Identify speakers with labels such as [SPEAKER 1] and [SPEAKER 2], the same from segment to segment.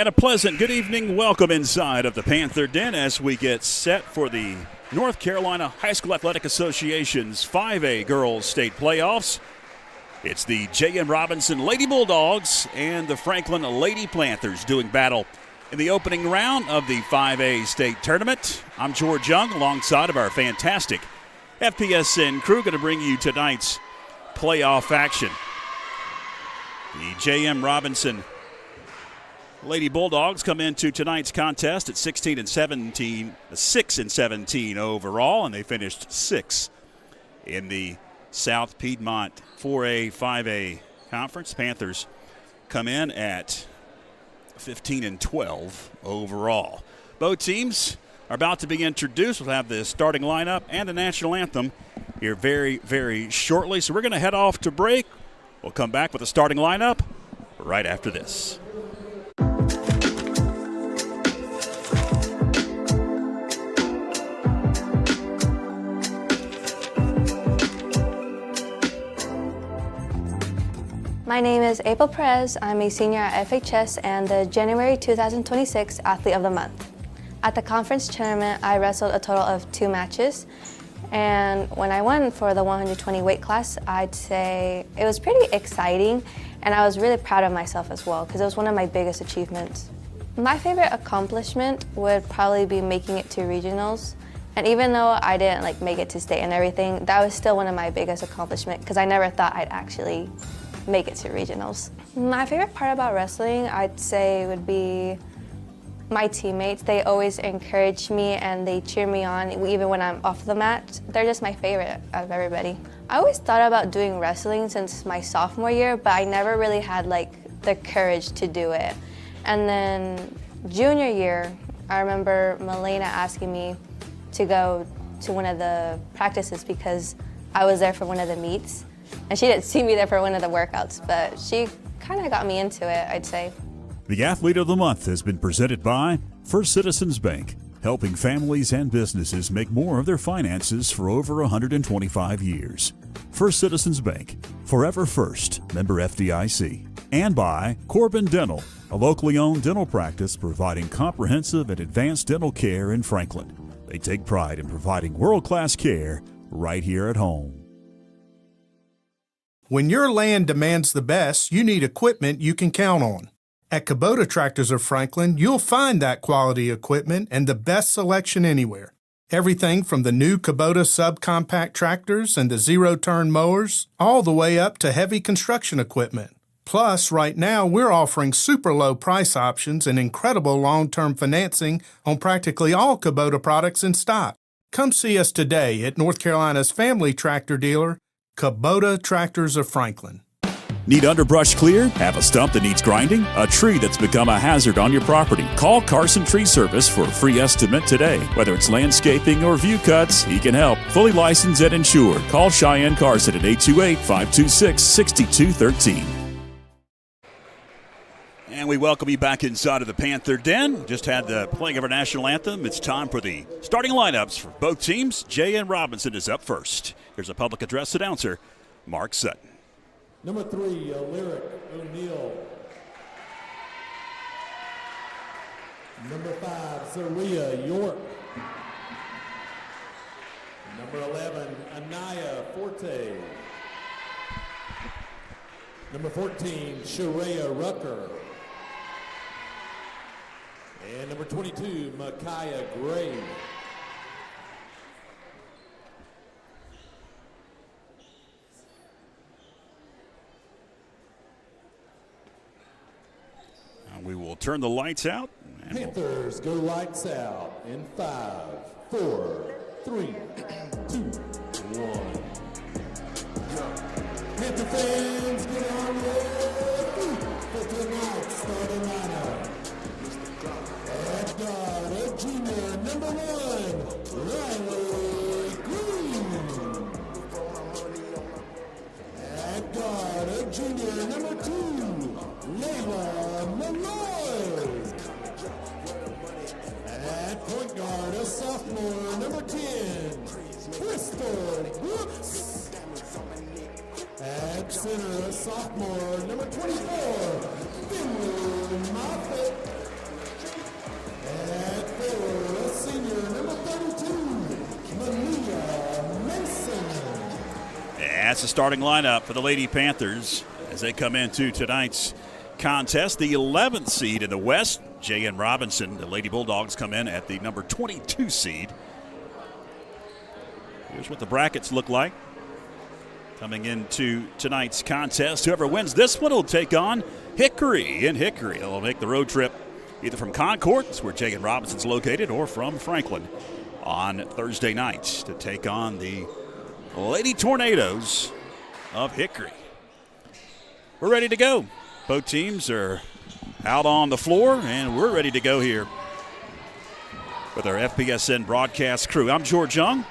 [SPEAKER 1] And a pleasant good evening. Welcome inside of the Panther Den as we get set for the North Carolina High School Athletic Association's 5A Girls State Playoffs. It's the J.M. Robinson Lady Bulldogs and the Franklin Lady Panthers doing battle in the opening round of the 5A State Tournament. I'm George Young alongside of our fantastic FPSN crew, going to bring you tonight's playoff action. The J.M. Robinson Lady Bulldogs come into tonight's contest at 6-17 overall, and they finished 6th in the South Piedmont 4A, 5A conference. Panthers come in at 15-12 overall. Both teams are about to be introduced. We'll have the starting lineup and the national anthem here very, very shortly. So we're going to head off to break. We'll come back with the starting lineup right after this.
[SPEAKER 2] My name is April Perez. I'm a senior at FHS and the January 2026 Athlete of the Month. At the conference tournament, I wrestled a total of 2 matches. And when I won for the 120 weight class, I'd say it was pretty exciting. And I was really proud of myself as well, because it was one of my biggest achievements. My favorite accomplishment would probably be making it to regionals. And even though I didn't make it to state and everything, that was still one of my biggest accomplishments, because I never thought I'd actually make it to regionals. My favorite part about wrestling, I'd say, would be my teammates. They always encourage me and they cheer me on even when I'm off the mat. They're just my favorite out of everybody. I always thought about doing wrestling since my sophomore year, but I never really had the courage to do it. And then junior year, I remember Milena asking me to go to one of the practices because I was there for one of the meets. And she didn't see me there for one of the workouts, but she kind of got me into it, I'd say.
[SPEAKER 1] The Athlete of the Month has been presented by First Citizens Bank, helping families and businesses make more of their finances for over 125 years. First Citizens Bank, forever first, member FDIC. And by Corbin Dental, a locally owned dental practice providing comprehensive and advanced dental care in Franklin. They take pride in providing world-class care right here at home.
[SPEAKER 3] When your land demands the best, you need equipment you can count on. At Kubota Tractors of Franklin, you'll find that quality equipment and the best selection anywhere. Everything from the new Kubota subcompact tractors and the zero-turn mowers, all the way up to heavy construction equipment. Plus, right now, we're offering super low price options and incredible long-term financing on practically all Kubota products in stock. Come see us today at North Carolina's family tractor dealer, Kubota Tractors of Franklin.
[SPEAKER 1] Need underbrush cleared? Have a stump that needs grinding? A tree that's become a hazard on your property? Call Carson Tree Service for a free estimate today. Whether it's landscaping or view cuts, he can help. Fully licensed and insured. Call Cheyenne Carson at 828-526-6213. And we welcome you back inside of the Panther Den. Just had the playing of our national anthem. It's time for the starting lineups for both teams. J.M. Robinson is up first. Here's a public address announcer, Mark Sutton.
[SPEAKER 4] Number 3, Lyric O'Neill. Number 5, Zaria York. Number 11, Anaya Forte. Number 14, Sharia Rucker. And number 22, Micaiah Gray.
[SPEAKER 1] We will turn the lights out.
[SPEAKER 4] Panthers go lights out in 5, 4, 3, 2, 1. Panther fans, get on ready for tonight's starting lineup. At guard, a junior, number 1, Riley Green. At guard, a junior, number 2, Layla Malloy. At point guard, a sophomore, number 10, Bristol Brooks. At center, a sophomore, number 24, Finley Moffitt.
[SPEAKER 1] That's the starting lineup for the Lady Panthers as they come into tonight's contest. The 11th seed in the West, J.N. Robinson. The Lady Bulldogs come in at the number 22 seed. Here's what the brackets look like. Coming into tonight's contest, whoever wins this one will take on Hickory. In Hickory, they'll make the road trip either from Concord, that's where J.N. Robinson's located, or from Franklin on Thursday night to take on the Lady Tornadoes of Hickory. We're ready to go. Both teams are out on the floor, and we're ready to go here with our FPSN broadcast crew. I'm George Young.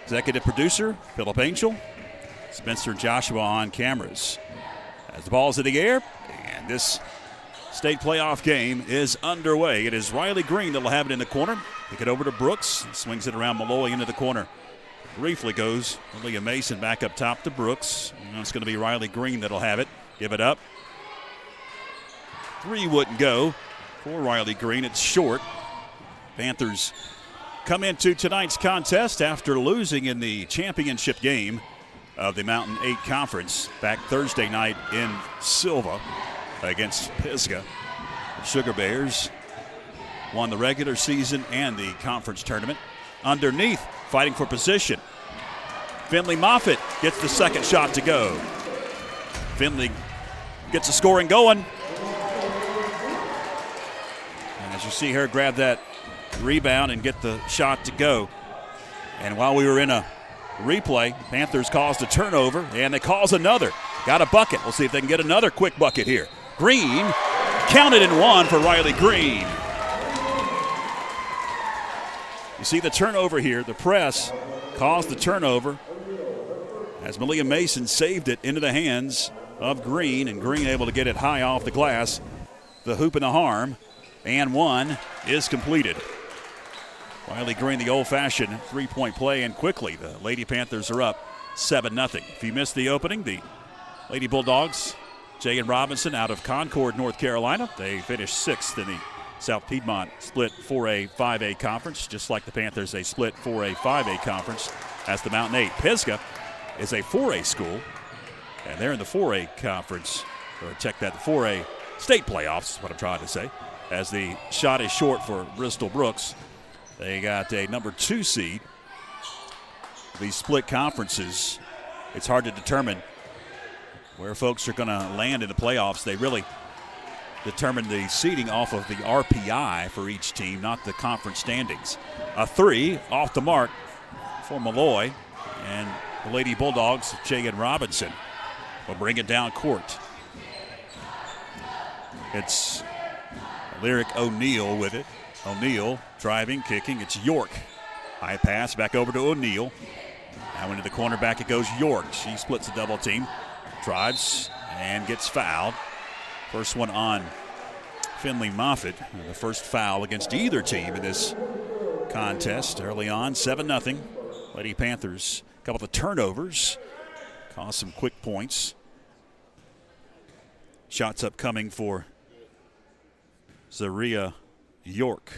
[SPEAKER 1] Executive producer, Phillip Angel. Spencer Joshua on cameras. As the ball's in the air, and this state playoff game is underway. It is Riley Green that'll have it in the corner. Pick it over to Brooks. Swings it around Malloy into the corner. Briefly goes Leah Mason back up top to Brooks. And it's going to be Riley Green that'll have it. Give it up. Three wouldn't go for Riley Green. It's short. Panthers come into tonight's contest after losing in the championship game of the Mountain 8 Conference back Thursday night in Silva against Pisgah. The Sugar Bears won the regular season and the conference tournament. Underneath, fighting for position. Finley Moffitt gets the second shot to go. Finley gets the scoring going. And as you see her grab that rebound and get the shot to go. And while we were in a replay, Panthers caused a turnover, and they cause another. Got a bucket. We'll see if they can get another quick bucket here. Green, counted and one for Riley Green. You see the turnover here. The press caused the turnover as Malia Mason saved it into the hands of Green, and Green able to get it high off the glass. The hoop and the harm, and one is completed. Riley Green, the old-fashioned three-point play, and quickly the Lady Panthers are up 7-0. If you missed the opening, the Lady Bulldogs, J.N. Robinson out of Concord, North Carolina. They finished 6th in the South Piedmont split 4A, 5A conference. Just like the Panthers, they split 4A, 5A conference as the Mountain 8. Pisgah is a 4A school, and they're in the 4A conference, or check that, the 4A state playoffs is what I'm trying to say, as the shot is short for Bristol Brooks. They got a number 2 seed. These split conferences, it's hard to determine where folks are going to land in the playoffs. They really determine the seeding off of the RPI for each team, not the conference standings. A 3 off the mark for Malloy, and the Lady Bulldogs, J.N. Robinson, will bring it down court. It's Lyric O'Neal with it. O'Neal driving, kicking. It's York. High pass back over to O'Neal. Now into the corner, back it goes York. She splits the double team. Drives and gets fouled. First one on Finley Moffitt. The first foul against either team in this contest early on. 7-0. Lady Panthers, a couple of turnovers. Caused some quick points. Shots upcoming for Zaria York.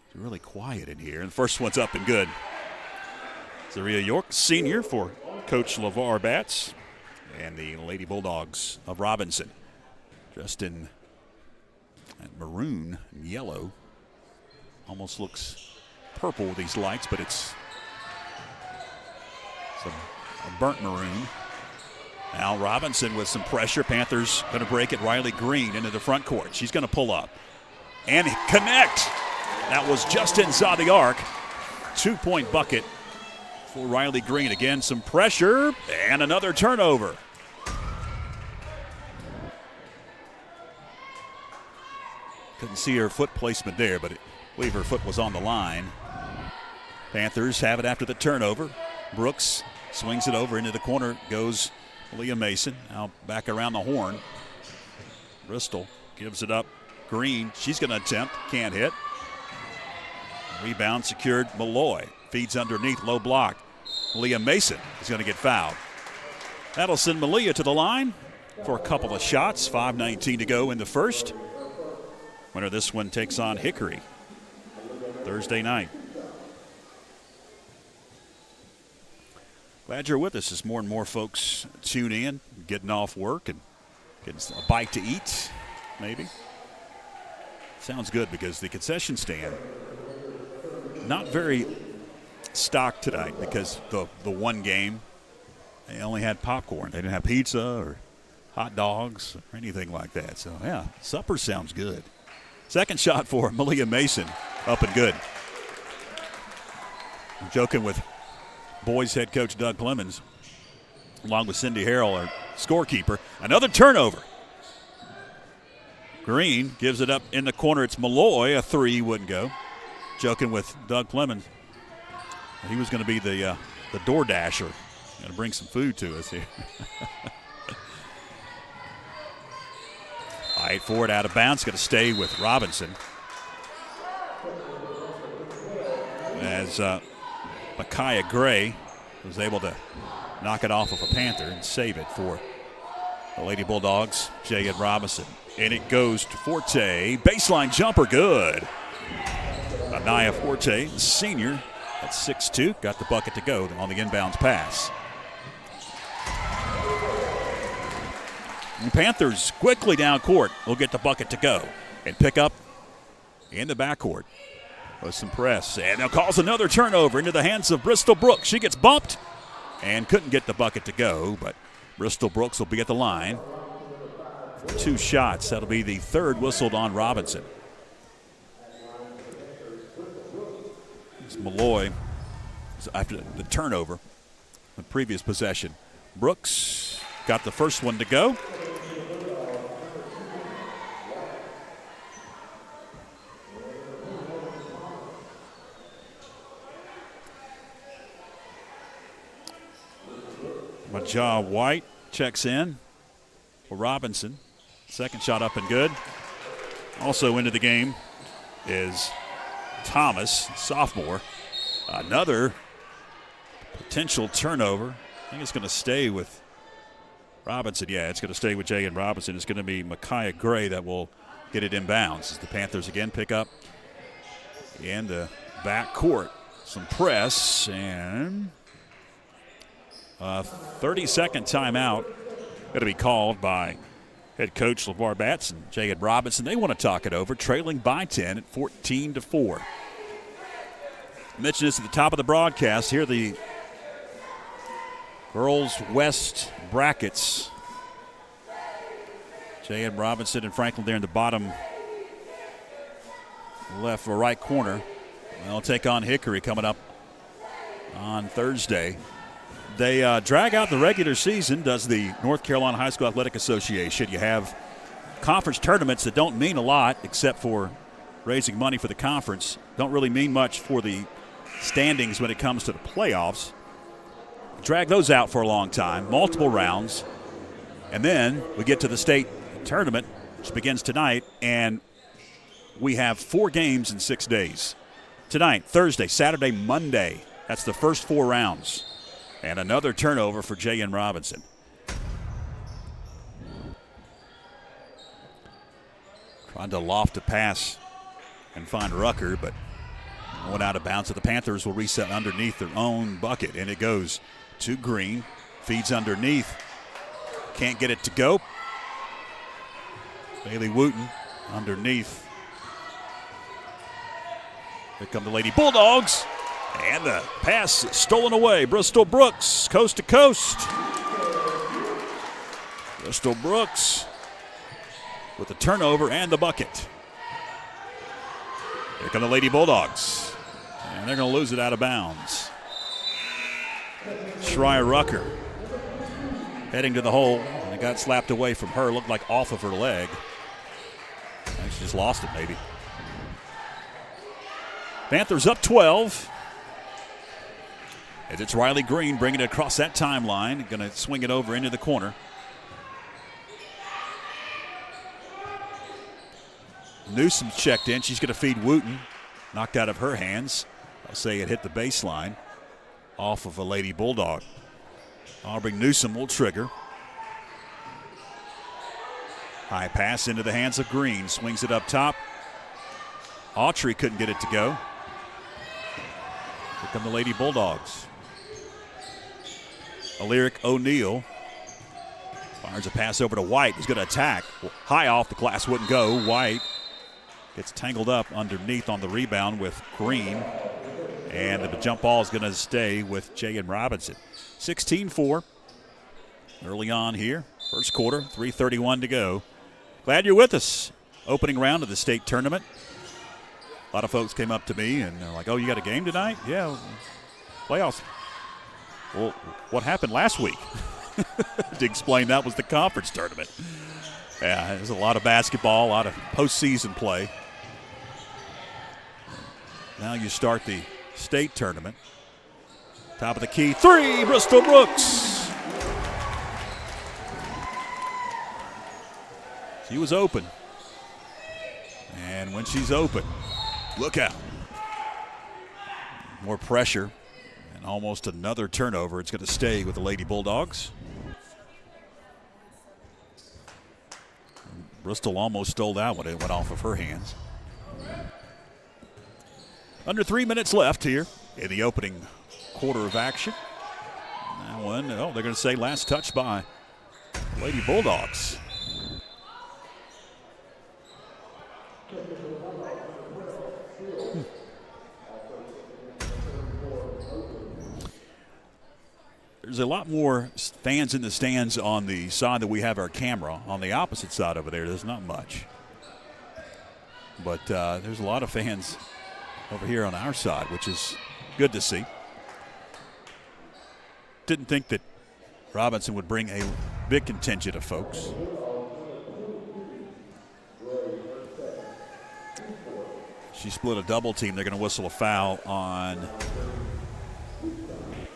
[SPEAKER 1] It's really quiet in here. And the first one's up and good. Zaria York, senior for Coach LeVar Batts. And the Lady Bulldogs of Robinson. Dressed in maroon and yellow. Almost looks purple with these lights, but it's a burnt maroon. Now Robinson with some pressure. Panthers going to break it. Riley Green into the front court. She's going to pull up and connect. That was just inside the arc. 2-point bucket for Riley Green. Again, some pressure and another turnover. Couldn't see her foot placement there, but I believe her foot was on the line. Panthers have it after the turnover. Brooks swings it over into the corner. Goes Leah Mason. Now back around the horn. Bristol gives it up. Green, she's going to attempt. Can't hit. Rebound secured. Malloy feeds underneath. Low block. Leah Mason is going to get fouled. That'll send Malia to the line for a couple of shots. 5:19 to go in the first. Winner of this one takes on Hickory Thursday night. Glad you're with us as more and more folks tune in, getting off work and getting a bite to eat, maybe. Sounds good because the concession stand, not very stocked tonight because the one game, they only had popcorn. They didn't have pizza or hot dogs or anything like that. So, yeah, supper sounds good. Second shot for Malia Mason, up and good. I'm joking with boys head coach Doug Clemens, along with Cindy Harrell, our scorekeeper. Another turnover. Green gives it up in the corner. It's Malloy. A three wouldn't go. Joking with Doug Clemens. He was going to be the door dasher. Going to bring some food to us here. Fight for it out of bounds. Going to stay with Robinson. As Micaiah Gray was able to knock it off of a Panther and save it for the Lady Bulldogs, J.N. Robinson. And it goes to Forte. Baseline jumper, good. Anaya Forte, senior, at 6'2", got the bucket to go on the inbounds pass. And Panthers quickly down court will get the bucket to go and pick up in the backcourt with some press. And now calls another turnover into the hands of Bristol Brooks. She gets bumped and couldn't get the bucket to go, but Bristol Brooks will be at the line for 2 shots. That'll be the third whistled on Robinson. It's Malloy after the turnover, the previous possession. Brooks got the first one to go. Majah White checks in for Robinson. Second shot up and good. Also into the game is Thomas, sophomore. Another potential turnover. I think it's going to stay with Robinson. Yeah, it's going to stay with J.N. Robinson. It's going to be Micaiah Gray that will get it inbounds as the Panthers again pick up in the back court. Some press and 30-second timeout going to be called by head coach LeVar Batts and J.N. Robinson. They want to talk it over, trailing by 10 at 14-4. I mentioned this at the top of the broadcast. Here are the girls' West brackets. J.N. Robinson and Franklin there in the bottom left or right corner. They'll take on Hickory coming up on Thursday. They drag out the regular season, does the North Carolina High School Athletic Association. You have conference tournaments that don't mean a lot except for raising money for the conference. Don't really mean much for the standings when it comes to the playoffs. Drag those out for a long time, multiple rounds. And then we get to the state tournament, which begins tonight, and we have 4 games in 6 days. Tonight, Thursday, Saturday, Monday. That's the first 4 rounds. And another turnover for J.N. Robinson. Trying to loft a pass and find Rucker, but went out of bounds. So the Panthers will reset underneath their own bucket, and it goes to Green. Feeds underneath. Can't get it to go. Bailey Wooten underneath. Here come the Lady Bulldogs. And the pass stolen away. Bristol Brooks, coast to coast. Bristol Brooks with the turnover and the bucket. Here come the Lady Bulldogs. And they're going to lose it out of bounds. Schreier Rucker heading to the hole. And it got slapped away from her. Looked like off of her leg. She just lost it maybe. Panthers up 12. As it's Riley Green bringing it across that timeline. Going to swing it over into the corner. Newsom checked in. She's going to feed Wooten. Knocked out of her hands. I'll say it hit the baseline off of a Lady Bulldog. Aubrey Newsom will trigger. High pass into the hands of Green. Swings it up top. Autry couldn't get it to go. Here come the Lady Bulldogs. Alaric O'Neal fires a pass over to White, who's going to attack. High off, the glass wouldn't go. White gets tangled up underneath on the rebound with Green. And the jump ball is going to stay with Jayan Robinson. 16-4 early on here. First quarter, 3:31 to go. Glad you're with us. Opening round of the state tournament. A lot of folks came up to me and they're like, oh, you got a game tonight? Yeah, playoffs. Well, what happened last week? To explain, that was the conference tournament. Yeah, there's a lot of basketball, a lot of postseason play. Now you start the state tournament. Top of the key, three, Bristol Brooks. She was open. And when she's open, look out. More pressure and almost another turnover. It's going to stay with the Lady Bulldogs. Bristol almost stole that one. It went off of her hands. Under 3 minutes left here in the opening quarter of action. That one, they're going to say last touch by Lady Bulldogs. There's a lot more fans in the stands on the side that we have our camera. On the opposite side over there, there's not much. But there's a lot of fans over here on our side, which is good to see. Didn't think that Robinson would bring a big contingent of folks. She split a double team. They're going to whistle a foul on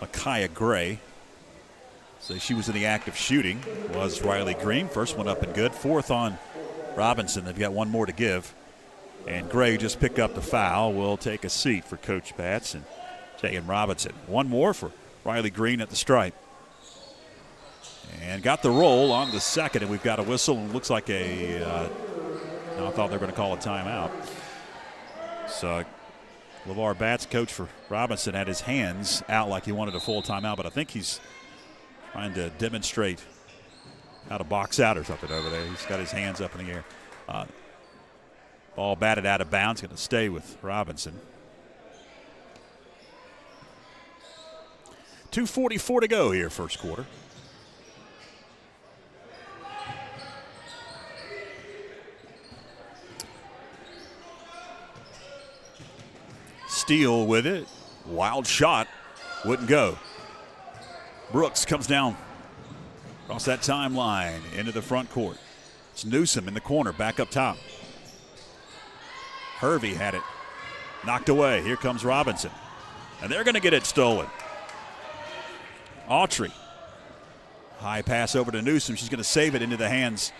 [SPEAKER 1] Micaiah Gray. So she was in the act of shooting, was Riley Green. First one up and good. Fourth on Robinson. They've got one more to give. And Gray just picked up the foul. Will take a seat for Coach Pats and Jayan Robinson. One more for Riley Green at the stripe. And got the roll on the second, and we've got a whistle. And looks like I thought they were going to call a timeout. So LeVar Batts, coach for Robinson, had his hands out like he wanted a full timeout, but I think he's trying to demonstrate how to box out or something over there. He's got his hands up in the air. Ball batted out of bounds, going to stay with Robinson. 2:44 to go here, first quarter. Steele with it. Wild shot. Wouldn't go. Brooks comes down across that timeline into the front court. It's Newsom in the corner, back up top. Hervey had it knocked away. Here comes Robinson. And they're going to get it stolen. Autry. High pass over to Newsom. She's going to save it into the hands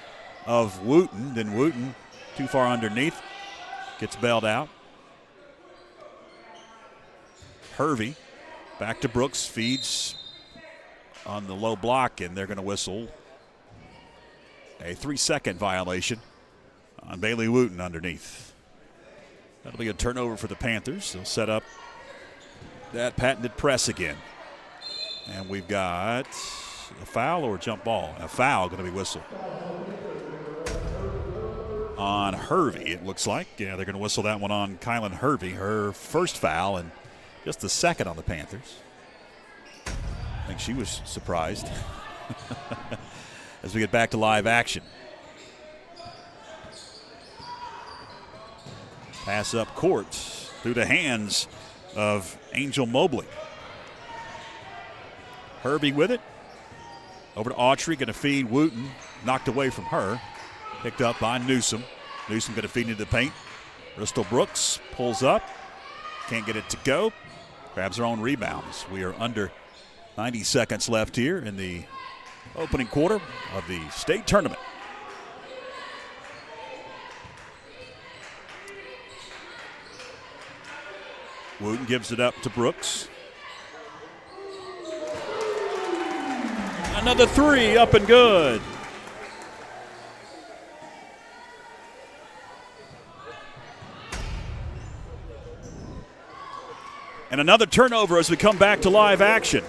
[SPEAKER 1] of Wooten. Then Wooten, too far underneath, gets bailed out. Hervey back to Brooks, feeds on the low block, and they're going to whistle a 3-second violation on Bailey Wooten underneath. That'll be a turnover for the Panthers. They'll set up that patented press again. And we've got a foul or a jump ball? A foul going to be whistled on Hervey, it looks like. Yeah, they're going to whistle that one on Kylan Hervey, her first foul, and just the second on the Panthers. I think she was surprised as we get back to live action. Pass up court through the hands of Angel Mobley. Hervey with it. Over to Autry, going to feed Wooten. Knocked away from her. Picked up by Newsom. Newsom going to feed into the paint. Bristol Brooks pulls up. Can't get it to go. Grabs her own rebounds. We are under 90 seconds left here in the opening quarter of the state tournament. Wooten gives it up to Brooks. Another three, up and good. And another turnover as we come back to live action.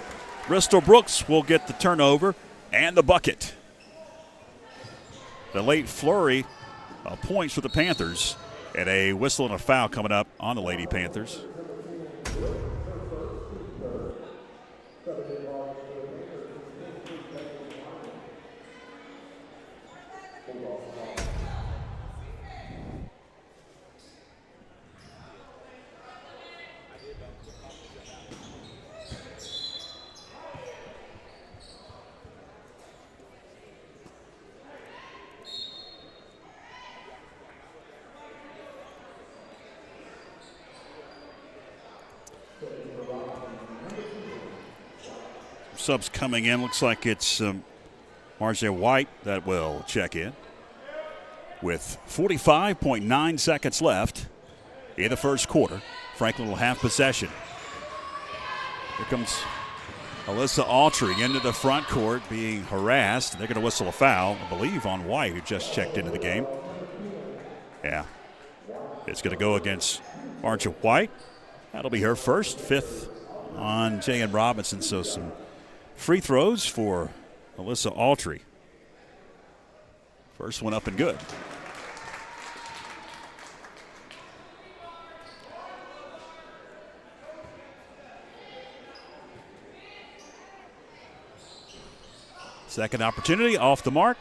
[SPEAKER 1] Bristol Brooks will get the turnover and the bucket. The late flurry of points for the Panthers, and a whistle and a foul coming up on the Lady Panthers. Subs coming in. Looks like it's Marcia White that will check in with 45.9 seconds left in the first quarter. Franklin will have possession. Here comes Alyssa Autry into the front court being harassed. They're going to whistle a foul, I believe, on White, who just checked into the game. Yeah. It's going to go against Marcia White. That'll be her first, fifth on J.N. Robinson. So some free throws for Alyssa Autry. First one up and good. Second opportunity off the mark.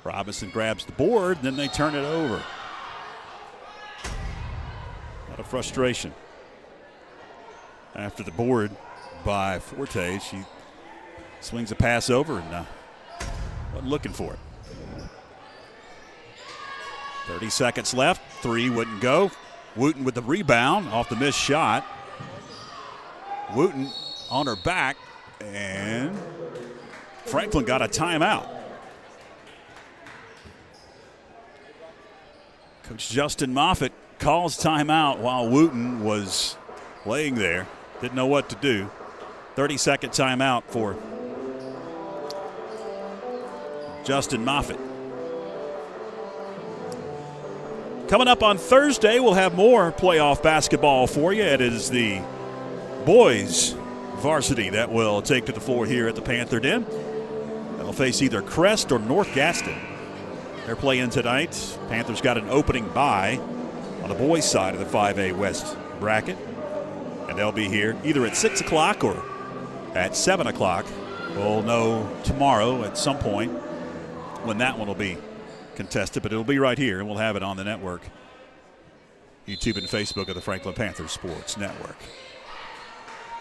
[SPEAKER 1] Robinson grabs the board, then they turn it over. A lot of frustration. After the board by Forte, she swings a pass over and wasn't looking for it. 30 seconds left. Three wouldn't go. Wooten with the rebound off the missed shot. Wooten on her back, and Franklin got a timeout. Coach Justin Moffitt calls timeout while Wooten was laying there. Didn't know what to do. 30-second timeout for Justin Moffitt. Coming up on Thursday, we'll have more playoff basketball for you. It is the boys varsity that will take to the floor here at the Panther Den. They'll face either Crest or North Gaston. They're playing tonight. Panthers got an opening bye on the boys' side of the 5A West bracket. And they'll be here either at 6 o'clock or at 7 o'clock. We'll know tomorrow at some point when that one will be contested, but it'll be right here, and we'll have it on the network, YouTube and Facebook of the Franklin Panthers Sports Network.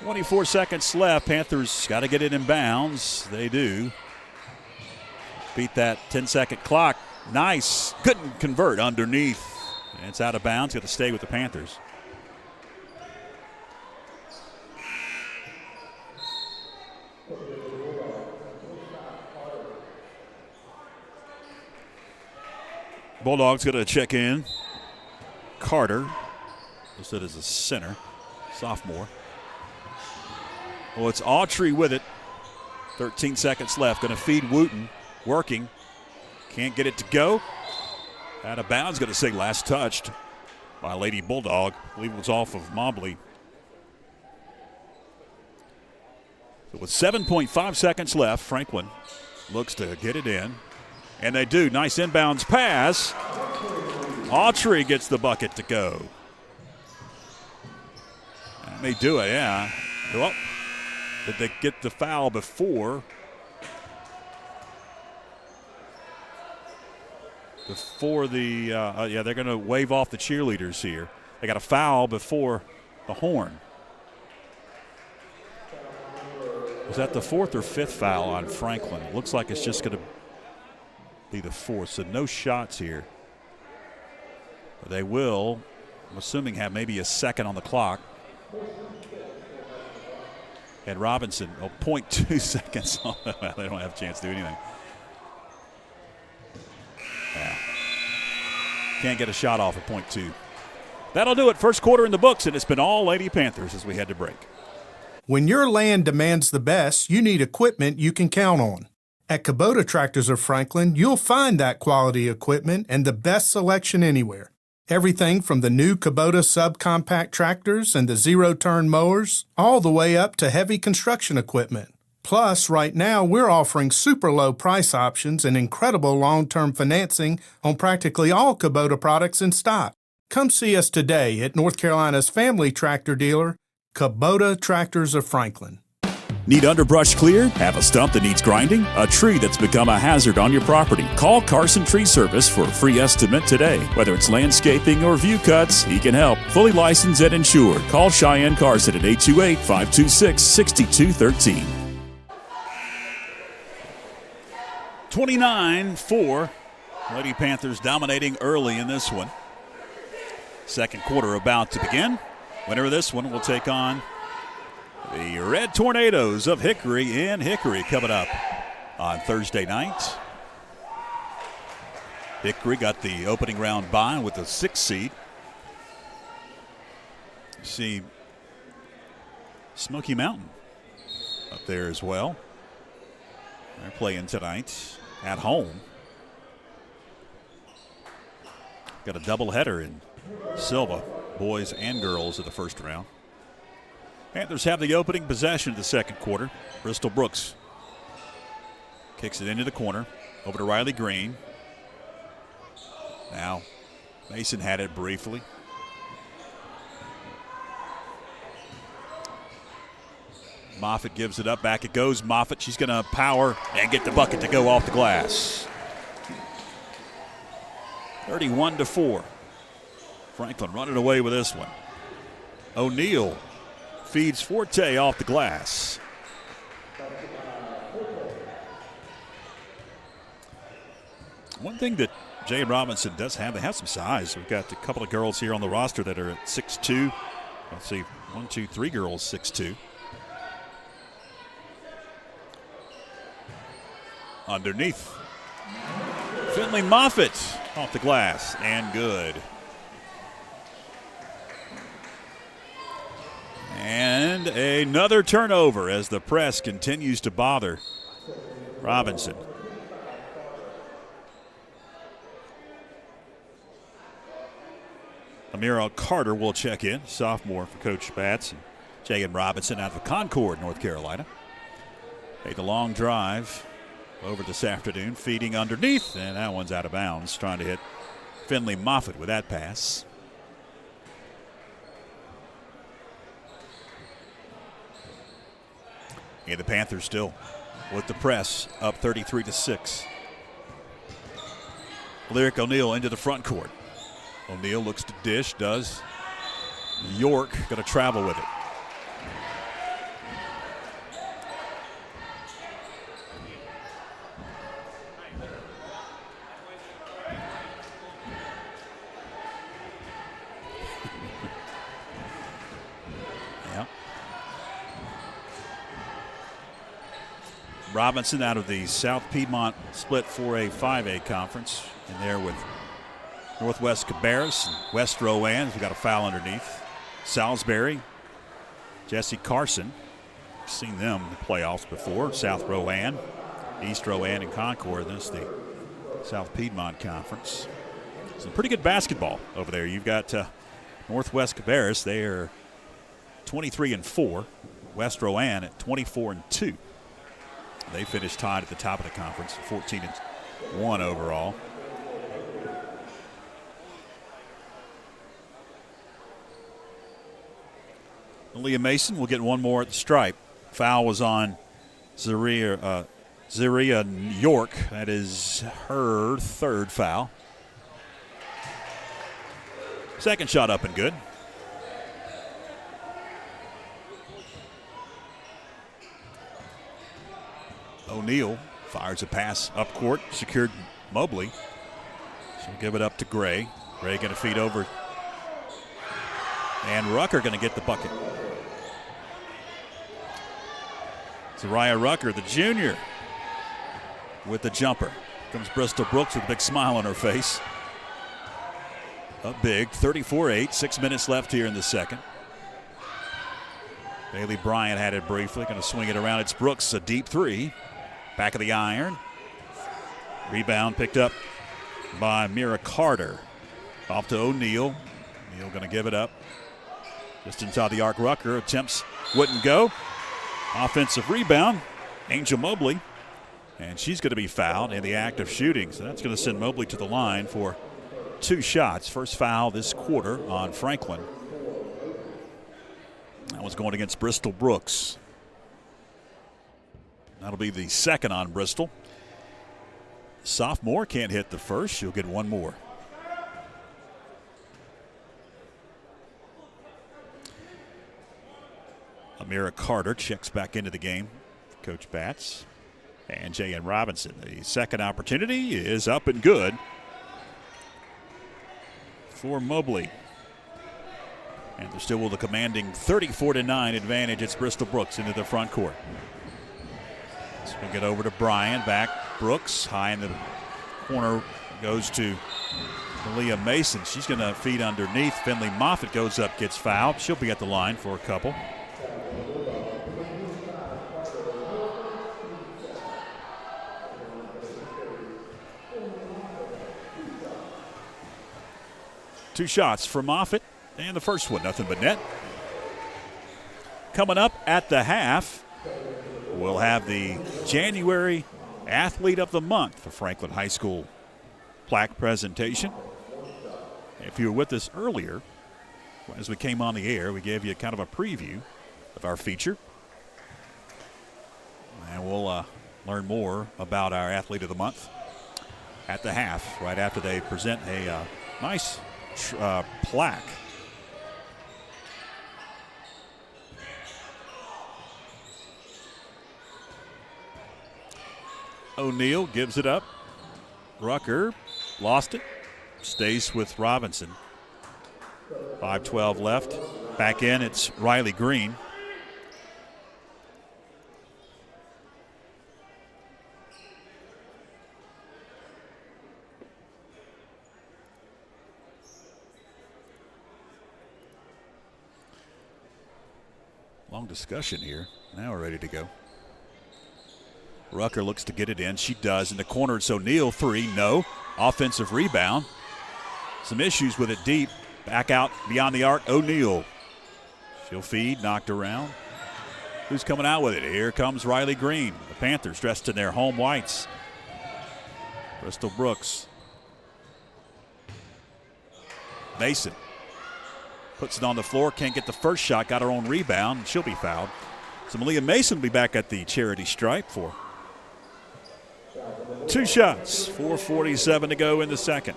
[SPEAKER 1] 24 seconds left. Panthers got to get it in bounds. They do. Beat that 10-second clock. Nice. Couldn't convert underneath. And it's out of bounds. Got to stay with the Panthers. Bulldogs going to check in. Carter, listed as a center, sophomore. Well, it's Autry with it. 13 seconds left. Going to feed Wooten. Working. Can't get it to go. Out of bounds. Going to say last touched by Lady Bulldog. I believe it was off of Mobley. So with 7.5 seconds left, Franklin looks to get it in. And they do. Nice inbounds pass. Autry gets the bucket to go. That may do it, yeah. Well, did they get the foul before? Before the, yeah, they're going to wave off the cheerleaders here. They got a foul before the horn. Was that the fourth or fifth foul on Franklin? It looks like it's just going to be the fourth, so no shots here. They will, I'm assuming, have maybe a second on the clock. And Robinson, 0.2 seconds. They don't have a chance to do anything. Yeah. Can't get a shot off at 0.2. That'll do it. First quarter in the books, and it's been all Lady Panthers as we head to break.
[SPEAKER 3] When your land demands the best, you need equipment you can count on. At Kubota Tractors of Franklin, you'll find that quality equipment and the best selection anywhere. Everything from the new Kubota subcompact tractors and the zero-turn mowers, all the way up to heavy construction equipment. Plus, right now, we're offering super low price options and incredible long-term financing on practically all Kubota products in stock. Come see us today at North Carolina's family tractor dealer, Kubota Tractors of Franklin.
[SPEAKER 1] Need underbrush cleared? Have a stump that needs grinding? A tree that's become a hazard on your property? Call Carson Tree Service for a free estimate today. Whether it's landscaping or view cuts, he can help. Fully licensed and insured. Call Cheyenne Carson at 828-526-6213. 29-4. Lady Panthers dominating early in this one. Second quarter about to begin. Winner of this one will take on the Red Tornadoes of Hickory in Hickory coming up on Thursday night. Hickory got the opening round bye with the 6th seed. You see Smoky Mountain up there as well. They're playing tonight at home. Got a doubleheader in Silva, boys and girls in the first round. Panthers have the opening possession of the second quarter. Bristol Brooks kicks it into the corner, over to Riley Green. Now, Mason had it briefly. Moffitt gives it up, back it goes. Moffitt, she's going to power and get the bucket to go off the glass. 31-4. Franklin running away with this one. O'Neal feeds Forte off the glass. One thing that Jay Robinson does have, they have some size. We've got a couple of girls here on the roster that are at 6'2". Let's see, 1, 2, 3 girls 6'2". Underneath. Finley Moffitt off the glass and good. And another turnover as the press continues to bother Robinson. Amira Carter will check in, sophomore for Coach Batts. And Jagan Robinson out of Concord, North Carolina. Made the long drive over this afternoon, feeding underneath, and that one's out of bounds, trying to hit Finley Moffitt with that pass. And the Panthers still with the press, up 33-6. Lyric O'Neal into the front court. O'Neal looks to dish, does. York going to travel with it. Robinson out of the South Piedmont Split 4A 5A conference in there with Northwest Cabarrus and West Rowan. We've got a foul underneath. Salisbury, Jesse Carson. We've seen them in the playoffs before. South Rowan, East Rowan, and Concord. This is the South Piedmont Conference. Some pretty good basketball over there. You've got Northwest Cabarrus. They are 23-4. West Rowan at 24-2. They finished tied at the top of the conference, 14-1 overall. Leah Mason will get one more at the stripe. Foul was on Zaria York. That is her third foul. Second shot up and good. O'Neal fires a pass up court, secured Mobley. She'll give it up to Gray. Gray going to feed over. And Rucker going to get the bucket. Zariah Rucker, the junior, with the jumper. Comes Bristol Brooks with a big smile on her face. Up big, 34-8, 6 minutes left here in the second. Bailey Bryant had it briefly, going to swing it around. It's Brooks, a deep three. Back of the iron. Rebound picked up by Mira Carter. Off to O'Neal. O'Neal going to give it up. Just inside the arc, Rucker attempts, wouldn't go. Offensive rebound. Angel Mobley, and she's going to be fouled in the act of shooting. So that's going to send Mobley to the line for 2 shots. First foul this quarter on Franklin. That was going against Bristol Brooks. That'll be the second on Bristol. Sophomore can't hit the first. She'll get one more. Amira Carter checks back into the game. Coach Batts and J.N. Robinson. The second opportunity is up and good for Mobley. And they're still with a commanding 34-9 advantage. It's Bristol Brooks into the front court. So we get over to Bryan. Back Brooks. High in the corner goes to Malia Mason. She's going to feed underneath. Finley Moffitt goes up, gets fouled. She'll be at the line for a couple. Two shots for Moffitt, and the first one, nothing but net. Coming up at the half, we'll have the January Athlete of the Month for Franklin High School plaque presentation. If you were with us earlier, as we came on the air, we gave you kind of a preview of our feature. And we'll learn more about our Athlete of the Month at the half, right after they present a nice plaque. O'Neal gives it up. Rucker lost it. Stays with Robinson. 5:12 left. Back in, it's Riley Green. Long discussion here. Now we're ready to go. Rucker looks to get it in. She does. In the corner, it's O'Neal. 3, no. Offensive rebound. Some issues with it deep. Back out beyond the arc, O'Neal. She'll feed, knocked around. Who's coming out with it? Here comes Riley Green. The Panthers dressed in their home whites. Bristol Brooks. Mason puts it on the floor, can't get the first shot, got her own rebound, and she'll be fouled. So Malia Mason will be back at the charity stripe for 2 shots, 4:47 to go in the second.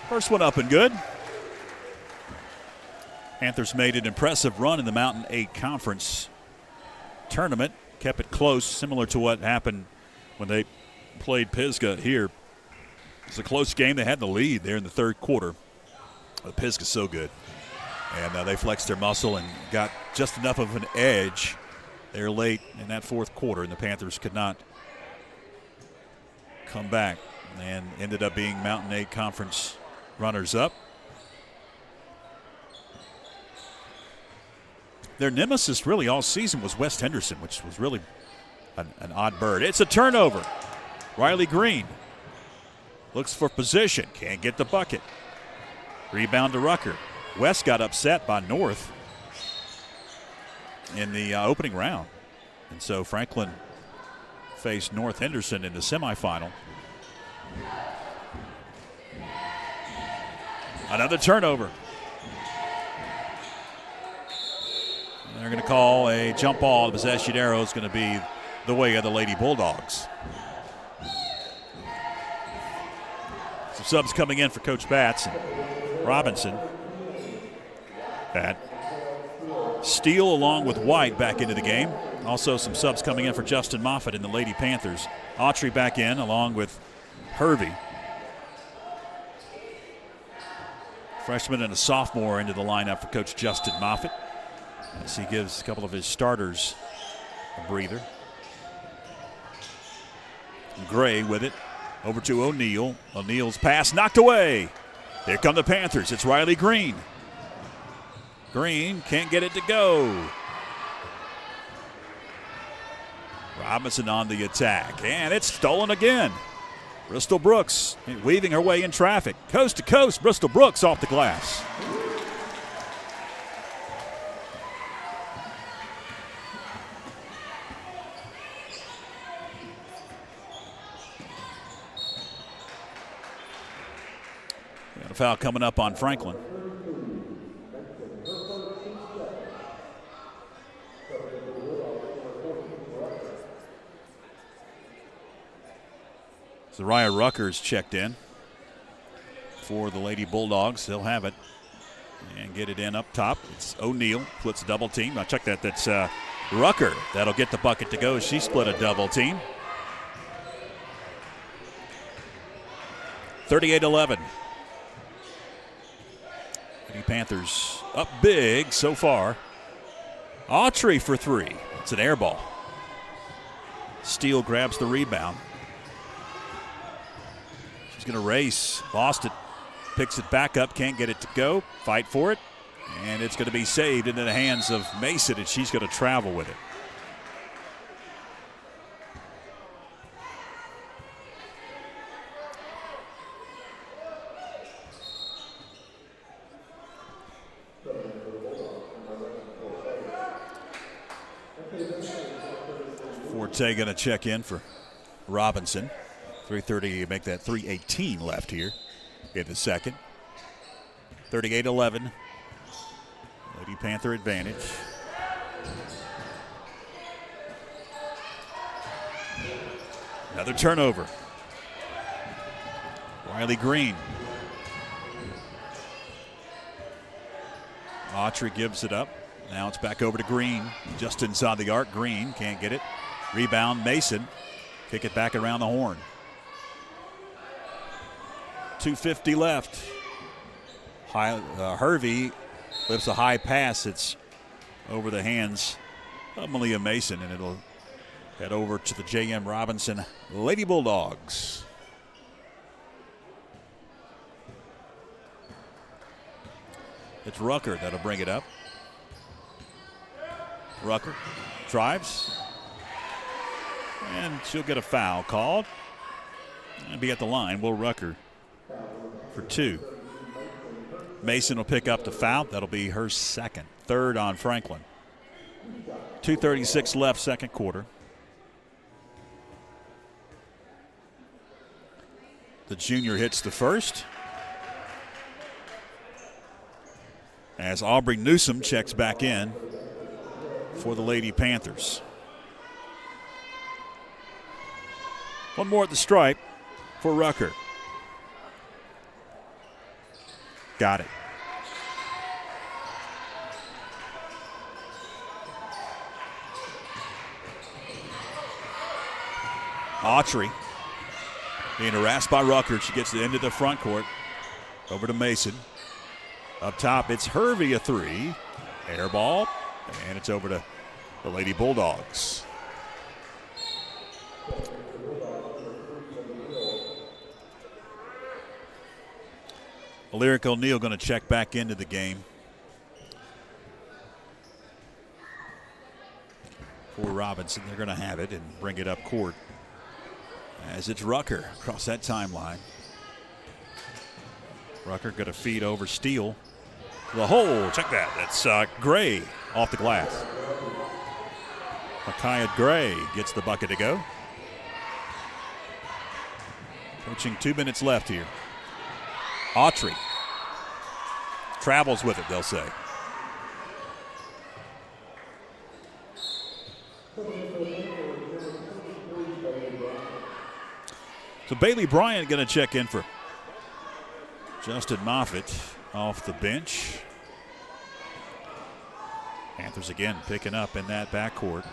[SPEAKER 1] First one up and good. Panthers made an impressive run in the Mountain 8 Conference tournament, kept it close, similar to what happened when they played Pisgah here. It's a close game. They had the lead there in the third quarter. But Pisgah's so good. And they flexed their muscle and got just enough of an edge there late in that fourth quarter, and the Panthers could not come back and ended up being Mountain 8 Conference runners-up. Their nemesis really all season was West Henderson, which was really an odd bird. It's a turnover. Riley Green looks for position, can't get the bucket. Rebound to Rucker. West got upset by North in the opening round. And so Franklin faced North Henderson in the semifinal. Another turnover. They're going to call a jump ball. The possession arrow is going to be the way of the Lady Bulldogs. Some subs coming in for Coach Batts and Robinson. Pat Steele along with White back into the game. Also some subs coming in for Justin Moffitt and the Lady Panthers. Autry back in along with Hervey. Freshman and a sophomore into the lineup for Coach Justin Moffitt, as he gives a couple of his starters a breather. Gray with it. Over to O'Neal. O'Neal's pass knocked away. Here come the Panthers. It's Riley Green. Green can't get it to go. Robinson on the attack, and it's stolen again. Bristol Brooks weaving her way in traffic. Coast to coast, Bristol Brooks off the glass. Got a foul coming up on Franklin. Zariah Rucker's checked in for the Lady Bulldogs. They'll have it and get it in up top. It's O'Neal, splits a double team. I checked that. That's Rucker. That'll get the bucket to go. She split a double team. 38-11. Lady Panthers up big so far. Autry for three. It's an air ball. Steele grabs the rebound. She's going to race. Lost it. Picks it back up. Can't get it to go. Fight for it. And it's going to be saved into the hands of Mason, and she's going to travel with it. Forte going to check in for Robinson. 3:30, make that 3:18 left here in the second. 38-11. Lady Panther advantage. Another turnover. Riley Green. Autry gives it up. Now it's back over to Green. Just inside the arc. Green can't get it. Rebound, Mason. Kick it back around the horn. 2:50 left. Hervey lifts a high pass. It's over the hands of Malia Mason, and it'll head over to the J.M. Robinson Lady Bulldogs. It's Rucker that'll bring it up. Rucker drives. And she'll get a foul called. And be at the line, Will Rucker for two. Mason will pick up the foul. That'll be her second. Third on Franklin. 2:36 left, second quarter. The junior hits the first. As Aubrey Newsom checks back in for the Lady Panthers. One more at the stripe for Rucker. Got it. Autry being harassed by Rucker. She gets it into the front court. Over to Mason. Up top, it's Hervey, a three. Air ball. And it's over to the Lady Bulldogs. Lyric O'Neal going to check back into the game for Robinson. They're going to have it and bring it up court as it's Rucker across that timeline. Rucker going to feed over Steele. The hole, check that. That's Gray off the glass. Micaiah Gray gets the bucket to go. Coaching 2 minutes left here. Autry travels with it, they'll say. So Bailey Bryant going to check in for Justin Moffitt off the bench. Panthers again picking up in that backcourt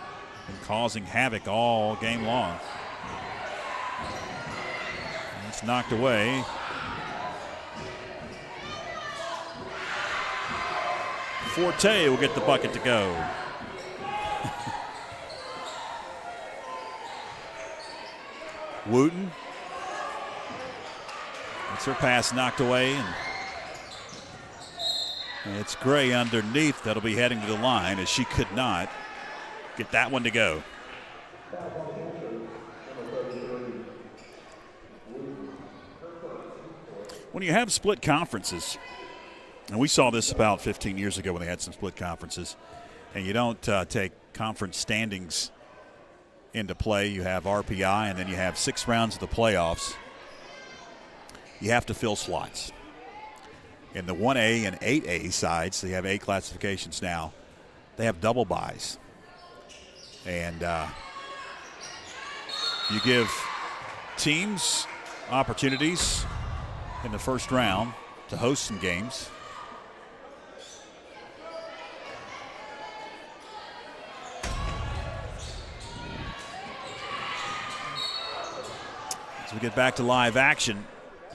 [SPEAKER 1] and causing havoc all game long. And it's knocked away. Forte will get the bucket to go. Wooten. It's her pass knocked away, and it's Gray underneath that'll be heading to the line as she could not get that one to go. When you have split conferences, and we saw this about 15 years ago when they had some split conferences, and you don't take conference standings into play, you have RPI, and then you have 6 rounds of the playoffs. You have to fill slots. In the 1A and 8A sides, they have A classifications now. They have double byes. And you give teams opportunities in the first round to host some games. As we get back to live action,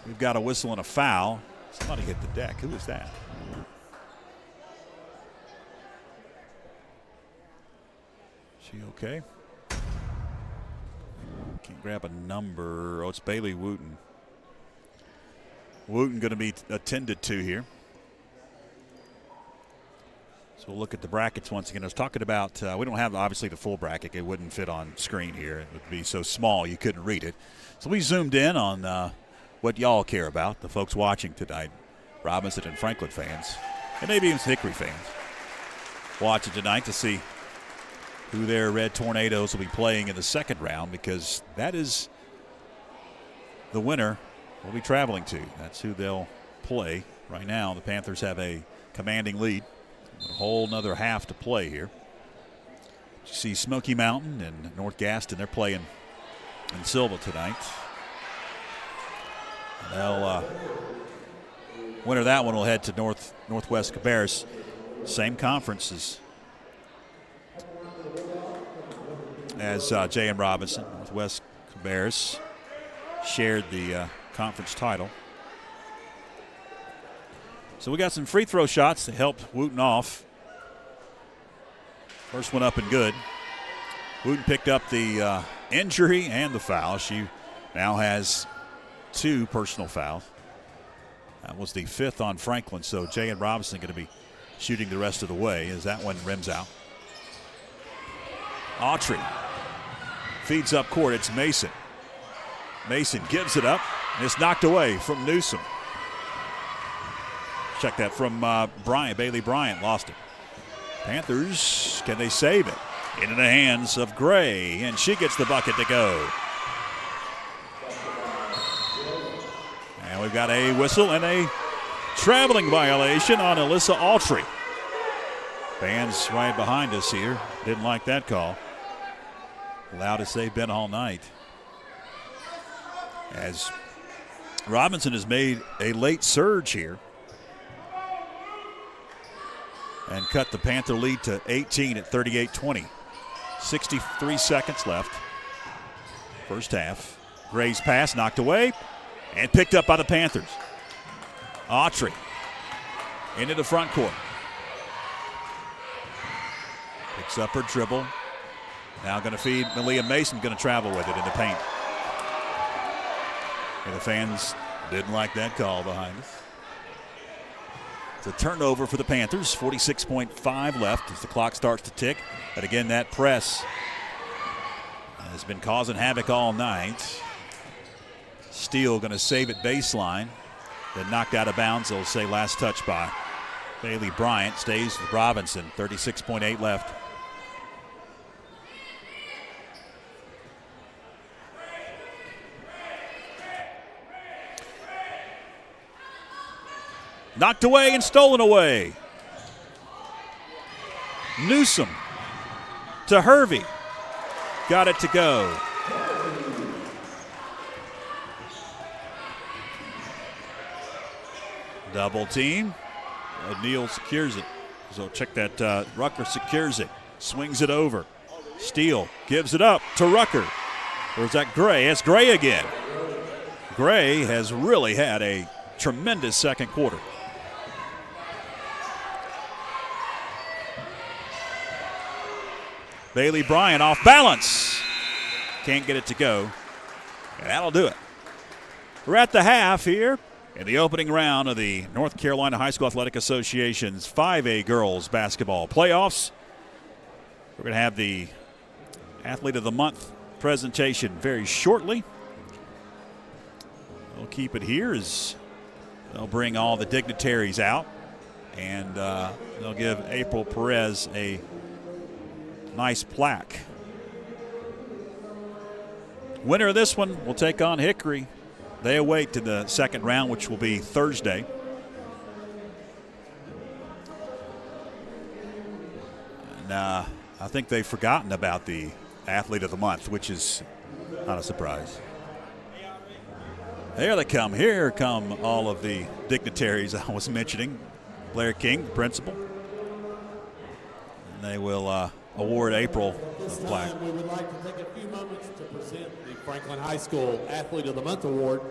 [SPEAKER 1] we've got a whistle and a foul. Somebody hit the deck. Who was that? She okay? Can't grab a number. Oh, it's Bailey Wooten. Wooten going to be attended to here. So we'll look at the brackets once again. I was talking about, we don't have obviously the full bracket. It wouldn't fit on screen here. It would be so small you couldn't read it. So we zoomed in on what y'all care about, the folks watching tonight, Robinson and Franklin fans, and maybe even Hickory fans, watching tonight to see who their Red Tornadoes will be playing in the second round, because that is the winner we'll be traveling to. That's who they'll play. Right now, the Panthers have a commanding lead. A whole nother half to play here. You see Smoky Mountain and North Gaston, they're playing in Silva tonight. They'll winner that one will head to Northwest Cabarrus. Same conference as J.M. Robinson. Northwest Cabarrus shared the conference title. So we got some free throw shots to help Wooten off. First one up and good. Wooten picked up the injury and the foul. She now has 2 personal fouls. That was the 5th on Franklin, so J.N. Robinson going to be shooting the rest of the way as that one rims out. Autry feeds up court. It's Mason. Mason gives it up, and it's knocked away from Newsom. Check that from Bryant. Bailey Bryant lost it. Panthers, can they save it? Into the hands of Gray, and she gets the bucket to go. And we've got a whistle and a traveling violation on Alyssa Autry. Fans right behind us here didn't like that call. Loudest they've been all night. As Robinson has made a late surge here and cut the Panther lead to 18 at 38-20. 63 seconds left. First half. Gray's pass knocked away and picked up by the Panthers. Autry into the front court. Picks up her dribble. Now going to feed Malia Mason, going to travel with it in the paint. And the fans didn't like that call behind us. It's a turnover for the Panthers. 46.5 left as the clock starts to tick. But again, that press has been causing havoc all night. Steele going to save it baseline. Then knocked out of bounds. They'll say last touch by Bailey Bryant. Stays with Robinson. 36.8 left. Knocked away and stolen away. Newsom to Hervey. Got it to go. Double team. O'Neal secures it. So check that. Rucker secures it. Swings it over. Steele gives it up to Rucker. Or is that Gray? It's Gray again. Gray has really had a tremendous second quarter. Bailey Bryant off balance. Can't get it to go. And that'll do it. We're at the half here in the opening round of the North Carolina High School Athletic Association's 5A girls basketball playoffs. We're going to have the Athlete of the Month presentation very shortly. We'll keep it here as they'll bring all the dignitaries out, and they'll give April Perez a nice plaque. Winner of this one will take on Hickory. They await to the second round, which will be Thursday. And I think they've forgotten about the Athlete of the Month, which is not a surprise. There they come. Here come all of the dignitaries I was mentioning. Blair King, the principal. And they will award April the plaque.
[SPEAKER 5] We would like to take a few moments to present the Franklin High School Athlete of the Month Award.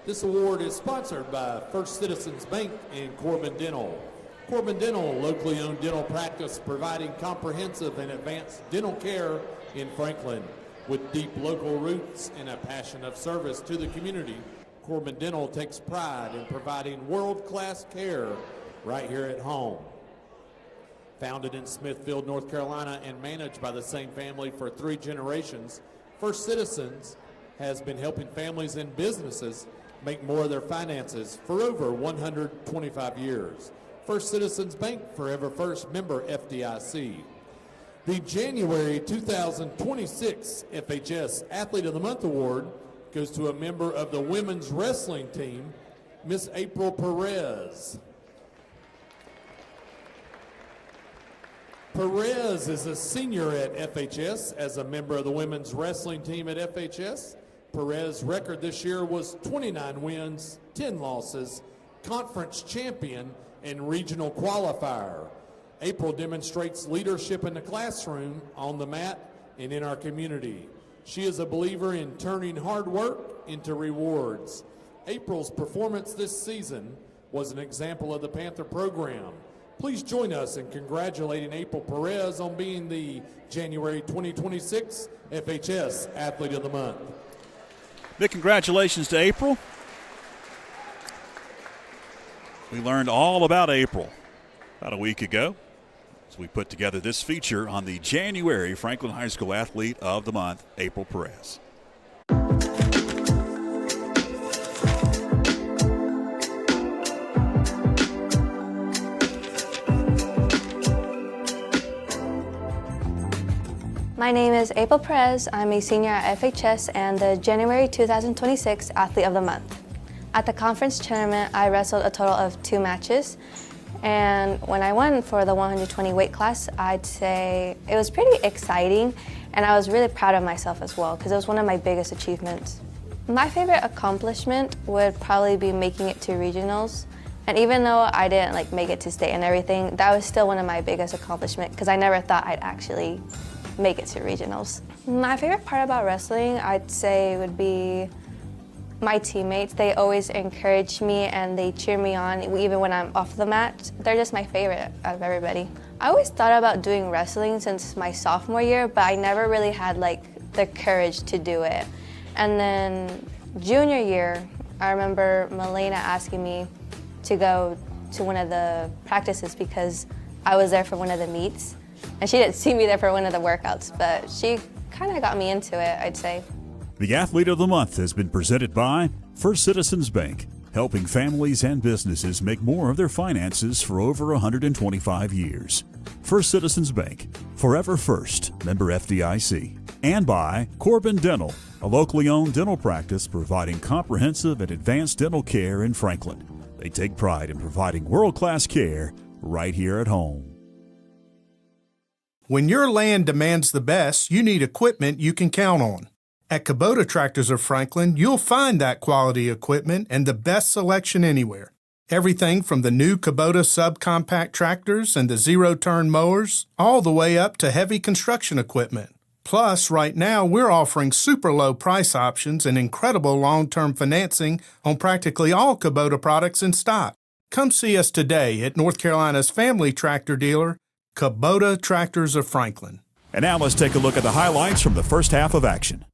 [SPEAKER 5] This award is sponsored by First Citizens Bank and Corbin Dental. Corbin Dental, locally owned dental practice providing comprehensive and advanced dental care in Franklin. With deep local roots and a passion of service to the community, Corbin Dental takes pride in providing world-class care right here at home. Founded in Smithfield, North Carolina, and managed by the same family for 3 generations, First Citizens has been helping families and businesses make more of their finances for over 125 years. First Citizens Bank, forever first, member FDIC. The January 2026 FHS Athlete of the Month Award goes to a member of the women's wrestling team, Miss April Perez. Perez is a senior at FHS as a member of the women's wrestling team at FHS. Perez's record this year was 29 wins, 10 losses, conference champion, and regional qualifier. April demonstrates leadership in the classroom, on the mat, and in our community. She is a believer in turning hard work into rewards. April's performance this season was an example of the Panther program. Please join us in congratulating April Perez on being the January 2026 FHS Athlete of the Month.
[SPEAKER 1] Big congratulations to April. We learned all about April about a week ago as we put together this feature on the January Franklin High School Athlete of the Month, April Perez.
[SPEAKER 2] My name is April Perez. I'm a senior at FHS and the January 2026 Athlete of the Month. At the conference tournament, I wrestled a total of 2 matches. And when I won for the 120 weight class, I'd say it was pretty exciting, and I was really proud of myself as well because it was one of my biggest achievements. My favorite accomplishment would probably be making it to regionals. And even though I didn't make it to state and everything, that was still one of my biggest accomplishments because I never thought I'd actually make it to regionals. My favorite part about wrestling, I'd say, would be my teammates. They always encourage me and they cheer me on even when I'm off the mat. They're just my favorite out of everybody. I always thought about doing wrestling since my sophomore year, but I never really had the courage to do it. And then junior year, I remember Melena asking me to go to one of the practices because I was there for one of the meets. And she didn't see me there for one of the workouts, but she kind of got me into it, I'd say.
[SPEAKER 1] The Athlete of the Month has been presented by First Citizens Bank, helping families and businesses make more of their finances for over 125 years. First Citizens Bank, forever first, member FDIC. And by Corbin Dental, a locally owned dental practice providing comprehensive and advanced dental care in Franklin. They take pride in providing world-class care right here at home.
[SPEAKER 3] When your land demands the best, you need equipment you can count on. At Kubota Tractors of Franklin, you'll find that quality equipment and the best selection anywhere. Everything from the new Kubota subcompact tractors and the zero-turn mowers, all the way up to heavy construction equipment. Plus, right now, we're offering super low price options and incredible long-term financing on practically all Kubota products in stock. Come see us today at North Carolina's family tractor dealer, Kubota Tractors of Franklin.
[SPEAKER 1] And now let's take a look at the highlights from the first half of action.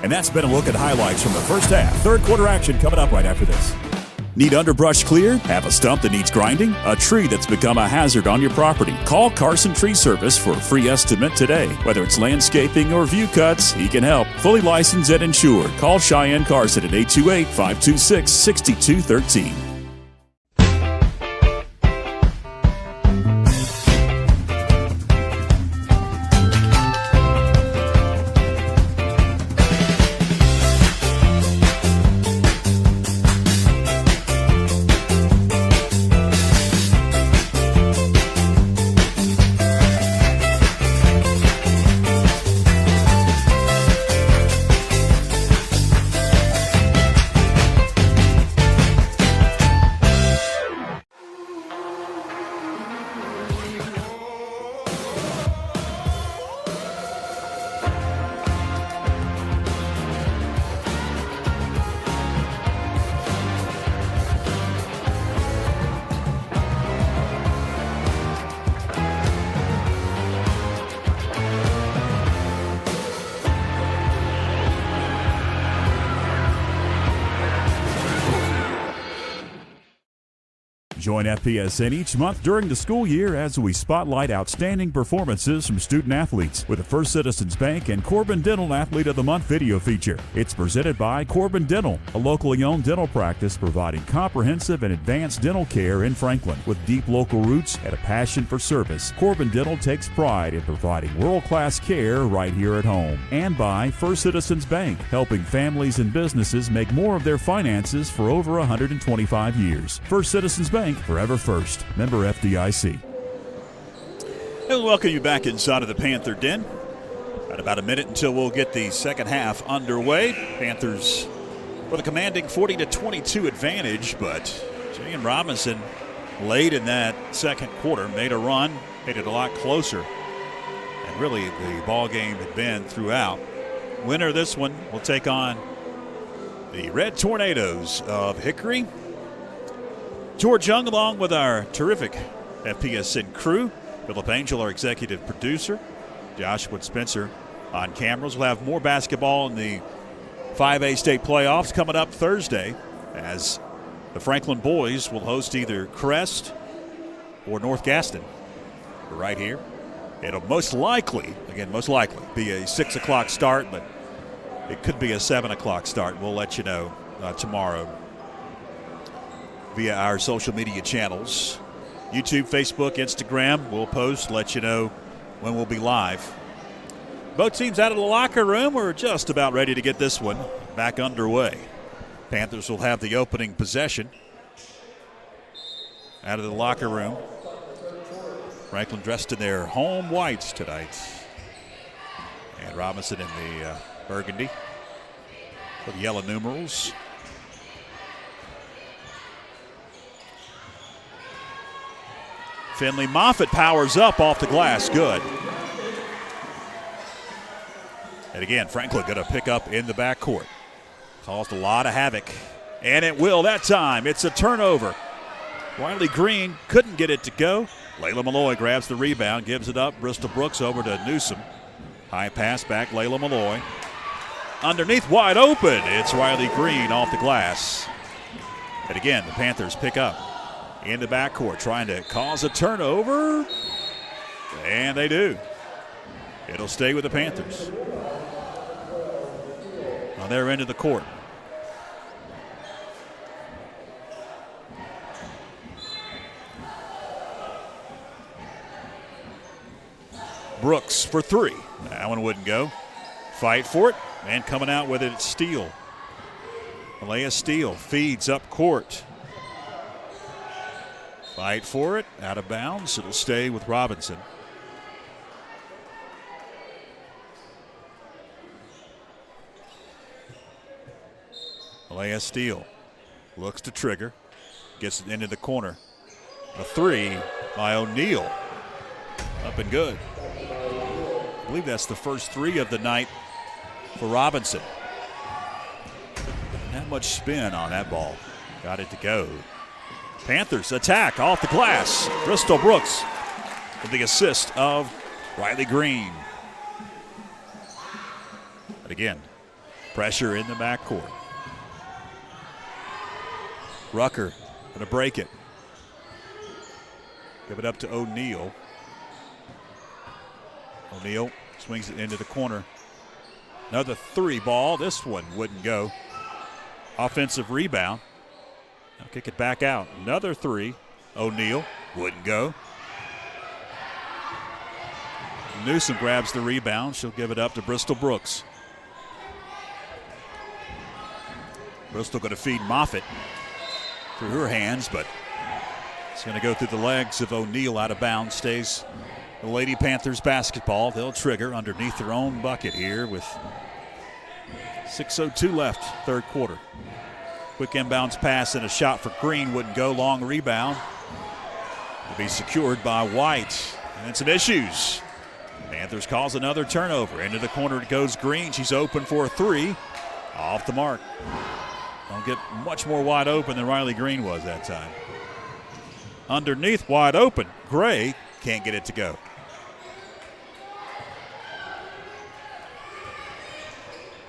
[SPEAKER 1] And that's been a look at highlights from the first half. Third quarter action coming up right after this. Need underbrush cleared? Have a stump that needs grinding? A tree that's become a hazard on your property? Call Carson Tree Service for a free estimate today. Whether it's landscaping or view cuts, he can help. Fully licensed and insured. Call Cheyenne Carson at 828-526-6213. Join FPSN each month during the school year as we spotlight outstanding performances from student athletes with the First Citizens Bank and Corbin Dental Athlete of the Month video feature. It's presented by Corbin Dental, a locally owned dental practice providing comprehensive and advanced dental care in Franklin. With deep local roots and a passion for service, Corbin Dental takes pride in providing world-class care right here at home. And by First Citizens Bank, helping families and businesses make more of their finances for over 125 years. First Citizens Bank, forever first. Member FDIC. And welcome you back inside of the Panther Den. Got about a minute until we'll get the second half underway. Panthers with a commanding 40-22 advantage, but J.M. Robinson late in that second quarter made a run, made it a lot closer. And really the ball game had been throughout. Winner of this one will take on the Red Tornadoes of Hickory. George Young, along with our terrific FPSN crew. Phillip Angel, our executive producer. Joshua Spencer on cameras. We'll have more basketball in the 5A state playoffs coming up Thursday as the Franklin boys will host either Crest or North Gaston. Right here. It'll most likely be a 6 o'clock start, but it could be a 7 o'clock start. We'll let you know tomorrow via our social media channels. YouTube, Facebook, Instagram. We'll post, let you know when we'll be live. Both teams out of the locker room. We're just about ready to get this one back underway. Panthers will have the opening possession out of the locker room. Franklin dressed in their home whites tonight. And Robinson in the burgundy with yellow numerals. Finley Moffitt powers up off the glass. Good. And again, Franklin going to pick up in the backcourt. Caused a lot of havoc. And it will that time. It's a turnover. Wiley Green couldn't get it to go. Layla Malloy grabs the rebound, gives it up. Bristol Brooks over to Newsom. High pass back, Layla Malloy. Underneath, wide open. It's Wiley Green off the glass. And again, the Panthers pick up in the backcourt, trying to cause a turnover. And they do. It'll stay with the Panthers on their end of the court. Brooks for three. That one wouldn't go. Fight for it, and coming out with it, it's Steele. Malaya Steele feeds up court. Fight for it, out of bounds. It'll stay with Robinson. Malaya Steele looks to trigger, gets it into the corner. A three by O'Neal. Up and good. I believe that's the first three of the night for Robinson. Not much spin on that ball. Got it to go. Panthers attack off the glass. Bristol Brooks with the assist of Wiley Green. But again, Pressure in the backcourt. Rucker going to break it. Give it up to O'Neal. O'Neal swings it into the corner. Another three ball. This one wouldn't go. Offensive rebound. Now kick it back out. Another three. O'Neal wouldn't go. Newsom grabs the rebound. She'll give it up to Bristol Brooks. Bristol going to feed Moffitt through her hands, but it's going to go through the legs of O'Neal out of bounds. Stays the Lady Panthers basketball. They'll trigger underneath their own bucket here with 6:02 left, third quarter. Quick inbounds pass and a shot for Green wouldn't go. Long rebound will be secured by White. And some issues. Panthers calls another turnover. Into the corner it goes Green. She's open for a three. Off the mark. Don't get much more wide open than Riley Green was that time. Underneath, wide open. Gray can't get it to go.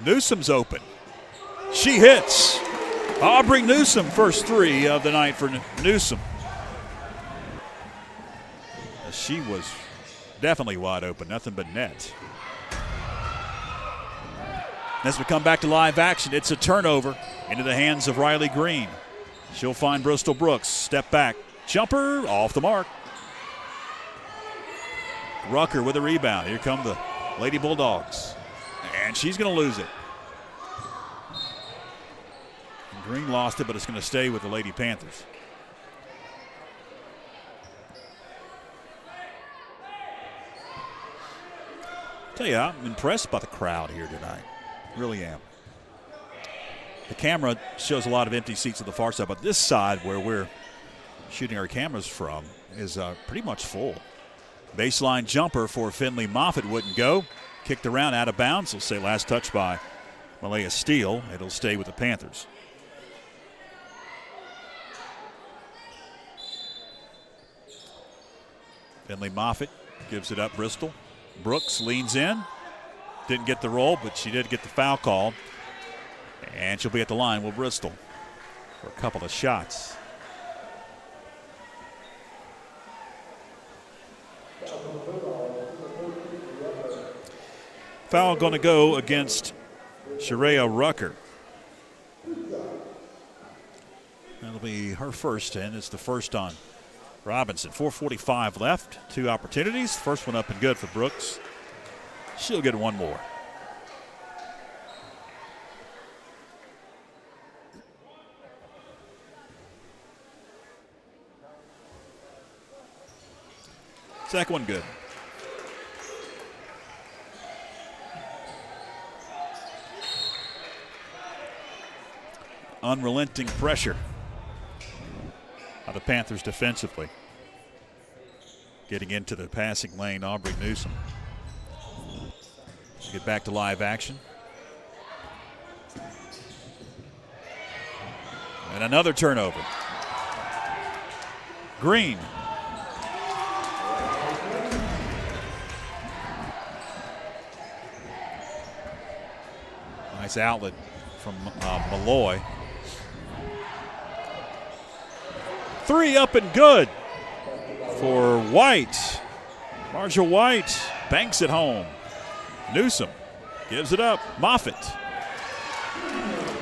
[SPEAKER 1] Newsom's open. She hits. Aubrey Newsom, first three of the night for Newsom. She was definitely wide open, nothing but net. As we come back to live action, it's a turnover into the hands of Riley Green. She'll find Bristol Brooks. Step back. Jumper off the mark. Rucker with a rebound. Here come the Lady Bulldogs. And she's going to lose it. And Green lost it, but it's going to stay with the Lady Panthers. Tell you, I'm impressed by the crowd here tonight. Really am. The camera shows a lot of empty seats on the far side, but this side where we're shooting our cameras from is pretty much full. Baseline jumper for Finley Moffitt wouldn't go. Kicked around out of bounds. We'll say last touch by Malaya Steele. It'll stay with the Panthers. Finley Moffitt gives it up Bristol. Brooks leans in. Didn't get the roll, but she did get the foul call. And she'll be at the line with Bristol for a couple of shots. Foul going to go against Sharia Rucker. That'll be her first, and it's the first on Robinson. 4:45 left, two opportunities. First one up and good for Brooks. She'll get one more. Second one good. Unrelenting pressure by the Panthers defensively. Getting into the passing lane, Aubrey Newsom. Get back to live action. And another turnover. Green. Nice outlet from Malloy. Three up and good for White. Marshall White banks it home. Newsom gives it up. Moffitt.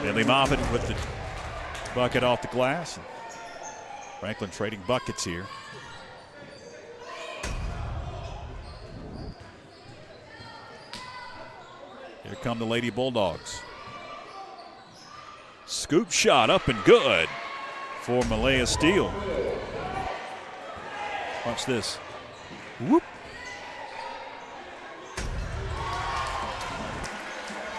[SPEAKER 1] Billy Moffitt with the bucket off the glass. Franklin trading buckets here. Here come the Lady Bulldogs. Scoop shot up and good for Malaya Steele. Watch this. Whoop.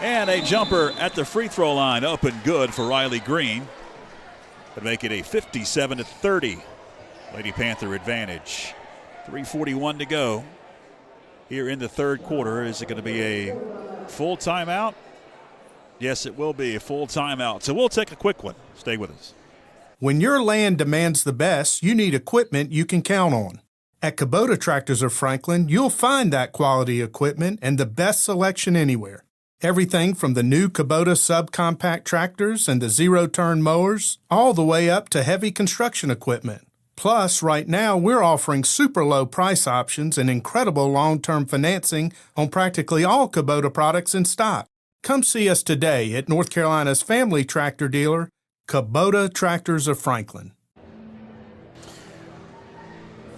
[SPEAKER 1] And a jumper at the free throw line up and good for Riley Green. To make it a 57-30 Lady Panther advantage. 3:41 to go here in the third quarter. Is it going to be a full timeout? Yes, it will be a full timeout. So we'll take a quick one. Stay with us.
[SPEAKER 3] When your land demands the best, you need equipment you can count on. At Kubota Tractors of Franklin, you'll find that quality equipment and the best selection anywhere. Everything from the new Kubota subcompact tractors and the zero-turn mowers, all the way up to heavy construction equipment. Plus, right now, we're offering super low price options and incredible long-term financing on practically all Kubota products in stock. Come see us today at North Carolina's family tractor dealer, Kubota Tractors of Franklin.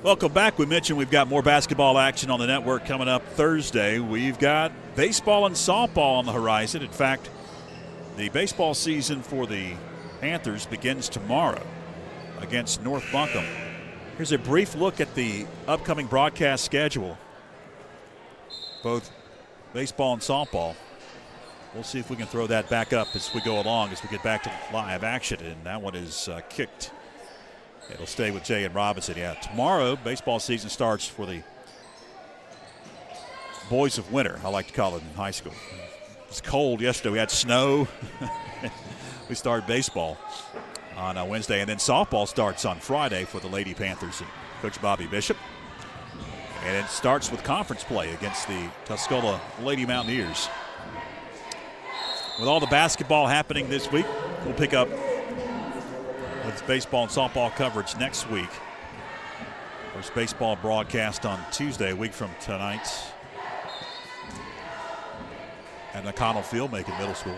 [SPEAKER 1] Welcome back. We mentioned we've got more basketball action on the network coming up Thursday. We've got baseball and softball on the horizon. In fact, the baseball season for the Panthers begins tomorrow against North Buncombe. Here's a brief look at the upcoming broadcast schedule, both baseball and softball. We'll see if we can throw that back up as we go along, as we get back to live action. And that one is kicked. It'll stay with Jay and Robinson. Yeah, tomorrow, baseball season starts for the boys of winter, I like to call it in high school. It was cold yesterday. We had snow. We started baseball on Wednesday, and then softball starts on Friday for the Lady Panthers and Coach Bobby Bishop. And it starts with conference play against the Tuscola Lady Mountaineers. With all the basketball happening this week, we'll pick up with baseball and softball coverage next week. First baseball broadcast on Tuesday, a week from tonight, at McConnell Field, Macon Middle School.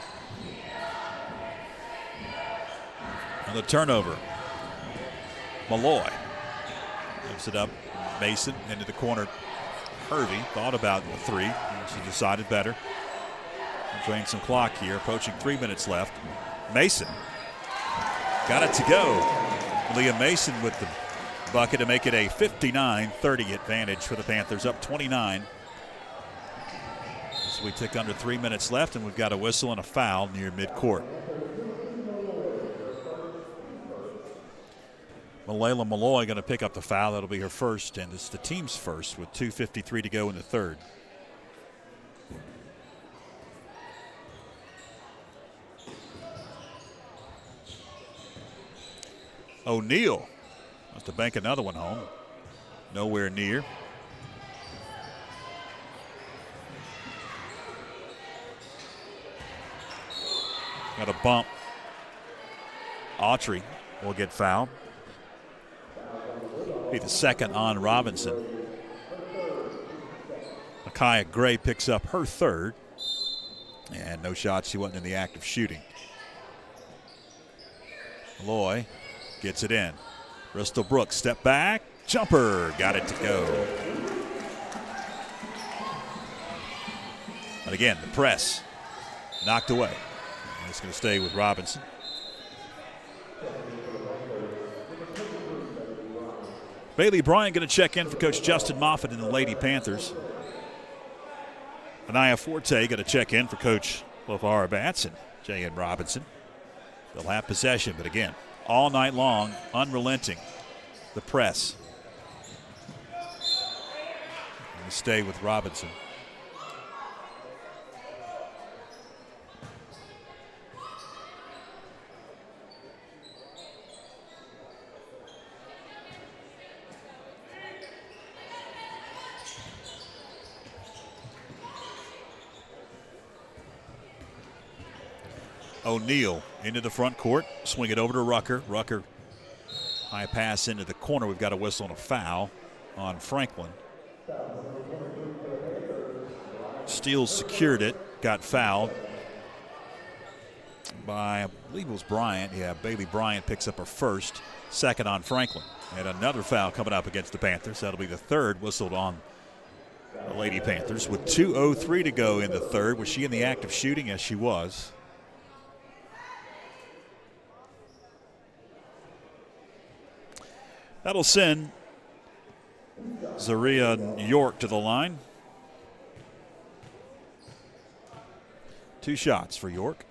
[SPEAKER 1] And the turnover. Malloy gives it up. Mason into the corner. Hervey thought about the three. She decided better. Drain some clock here. Approaching 3 minutes left. Mason got it to go. Leah Mason with the bucket to make it a 59-30 advantage for the Panthers, up 29. So we tick under 3 minutes left, and we've got a whistle and a foul near midcourt. Malayla Malloy going to pick up the foul. That'll be her first, and it's the team's first with 2:53 to go in the third. O'Neal wants to bank another one home. Nowhere near. Got a bump. Autry will get fouled. Be the second on Robinson. Micaiah Gray picks up her third. And no shots. She wasn't in the act of shooting. Malloy gets it in. Bristol Brooks, step back, jumper, got it to go. But again, the press knocked away. And it's going to stay with Robinson. Bailey Bryant going to check in for Coach Justin Moffitt and the Lady Panthers. Anaya Forte going to check in for Coach LeVar Batson, Jay and Robinson. They'll have possession, but again, all night long, unrelenting, the press. And stay with Robinson. O'Neal into the front court, swing it over to Rucker. Rucker, high pass into the corner. We've got a whistle and a foul on Franklin. Steele secured it, got fouled by, I believe it was Bryant. Yeah, Bailey Bryant picks up her first, second on Franklin. And another foul coming up against the Panthers. That'll be the third whistled on the Lady Panthers with 2:03 to go in the third. Was she in the act of shooting? Yes, she was. That'll send Zaria York to the line. 2 shots for York.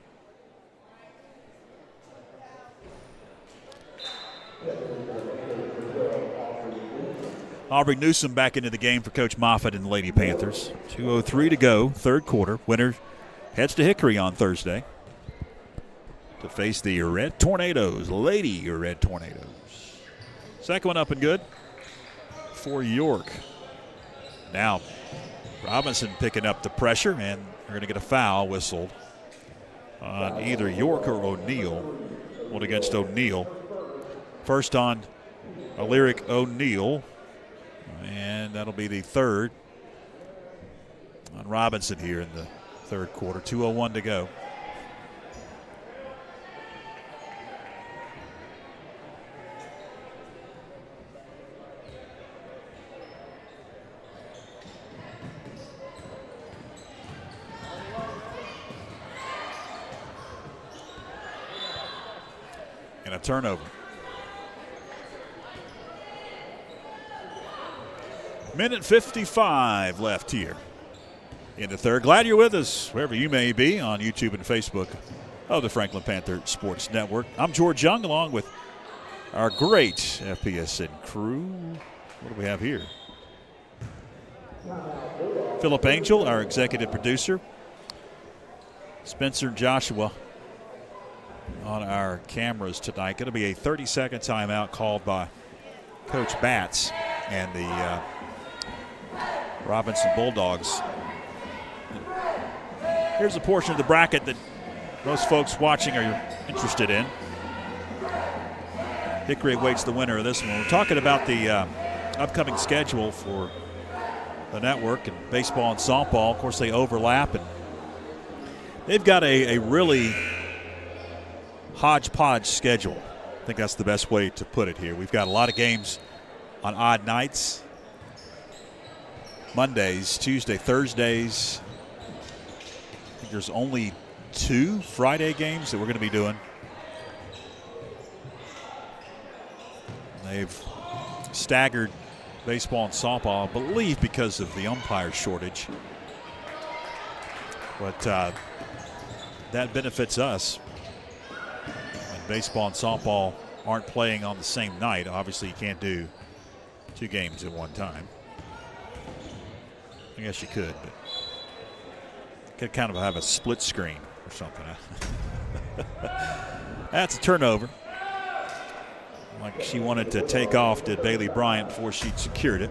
[SPEAKER 1] Aubrey Newsom back into the game for Coach Moffitt and the Lady Panthers. 2:03 to go, third quarter. Winner heads to Hickory on Thursday to face the Red Tornadoes, Lady Red Tornadoes. Second one up and good for York. Now Robinson picking up the pressure, and they're going to get a foul whistled on either York or O'Neal. One against O'Neal. First on Allyric O'Neal, and that'll be the third on Robinson here in the third quarter. 2:01 to go. And a turnover. Minute 55 left here in the third. Glad you're with us wherever you may be on YouTube and Facebook of the Franklin Panther Sports Network. I'm George Young along with our great FPSN crew. What do we have here? Phillip Angel, our executive producer. Spencer Joshua on our cameras tonight. Going to be a 30-second timeout called by Coach Batts and the Robinson Bulldogs. Here's a portion of the bracket that most folks watching are interested in. Hickory awaits the winner of this one. We're talking about the upcoming schedule for the network and baseball and softball. Of course, they overlap, and they've got a really hodgepodge schedule. I think that's the best way to put it here. We've got a lot of games on odd nights. Mondays, Tuesday, Thursdays. I think there's only 2 Friday games that we're going to be doing. They've staggered baseball and softball, I believe, because of the umpire shortage. But that benefits us. When baseball and softball aren't playing on the same night, obviously you can't do 2 games at one time. I guess you could, but could kind of have a split screen or something. That's a turnover. Like she wanted to take off, did Bailey Bryant, before she'd secured it.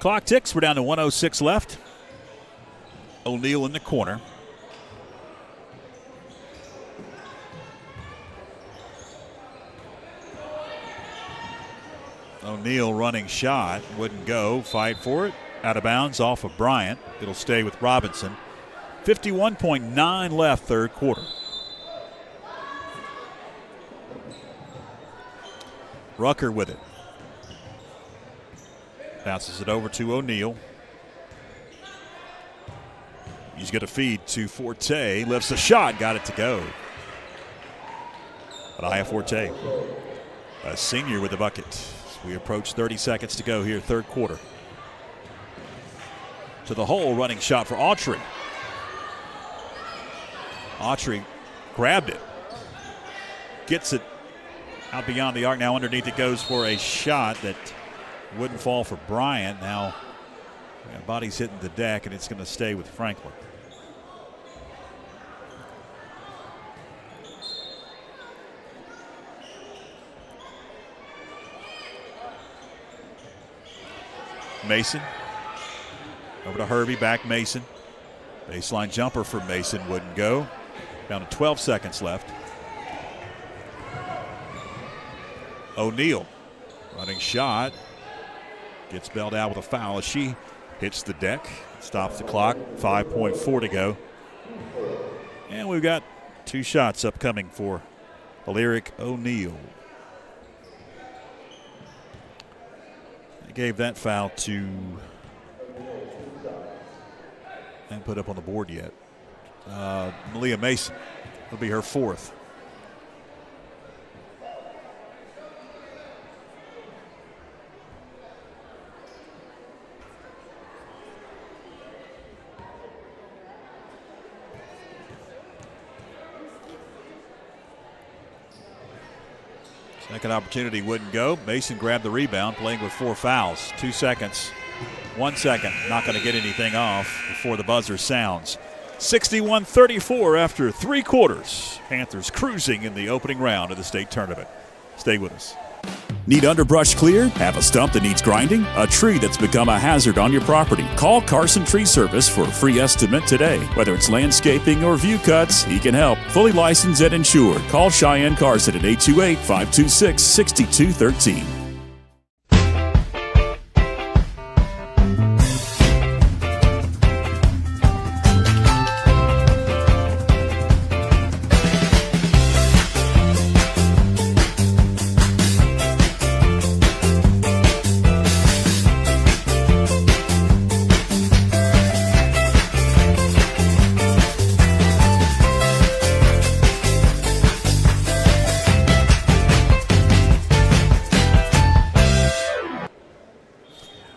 [SPEAKER 1] Clock ticks. We're down to 1:06 left. O'Neal in the corner. O'Neal running shot, wouldn't go, fight for it, out of bounds off of Bryant. It'll stay with Robinson. 51.9 left, third quarter. Rucker with it. Bounces it over to O'Neal. He's going to feed to Forte, lifts a shot, got it to go. But Aya Forte, a senior with the bucket. We approach 30 seconds to go here, third quarter. To the hole, running shot for Autry. Autry grabbed it. Gets it out beyond the arc. Now underneath it goes for a shot that wouldn't fall for Bryant. Now body's hitting the deck, and it's going to stay with Franklin. Mason over to Hervey, back Mason. Baseline jumper for Mason wouldn't go. Down to 12 seconds left. O'Neal running shot. Gets bailed out with a foul as she hits the deck. Stops the clock. 5.4 to go. And we've got 2 shots upcoming for Allyric O'Neal. Gave that foul to, and put up on the board yet, Malia Mason. Will be her 4th. Second opportunity wouldn't go. Mason grabbed the rebound, playing with 4 fouls. 2 seconds, 1 second. Not going to get anything off before the buzzer sounds. 61-34 after 3 quarters. Panthers cruising in the opening round of the state tournament. Stay with us. Need underbrush cleared? Have a stump that needs grinding? A tree that's become a hazard on your property? Call Carson Tree Service for a free estimate today. Whether it's landscaping or view cuts, he can help. Fully licensed and insured. Call Cheyenne Carson at 828-526-6213.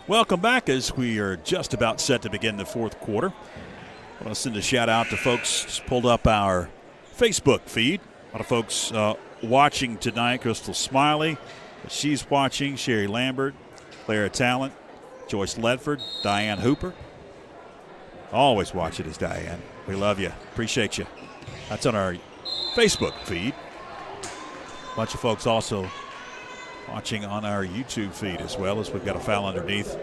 [SPEAKER 1] Welcome back as we are just about set to begin the fourth quarter. I want to send a shout out to folks just pulled up our Facebook feed. A lot of folks watching tonight. Crystal Smiley, she's watching. Sherry Lambert, Clara Talent, Joyce Ledford, Diane Hooper. Always watch it as Diane. We love you. Appreciate you. That's on our Facebook feed. A bunch of folks also watching on our YouTube feed as well, as we've got a foul underneath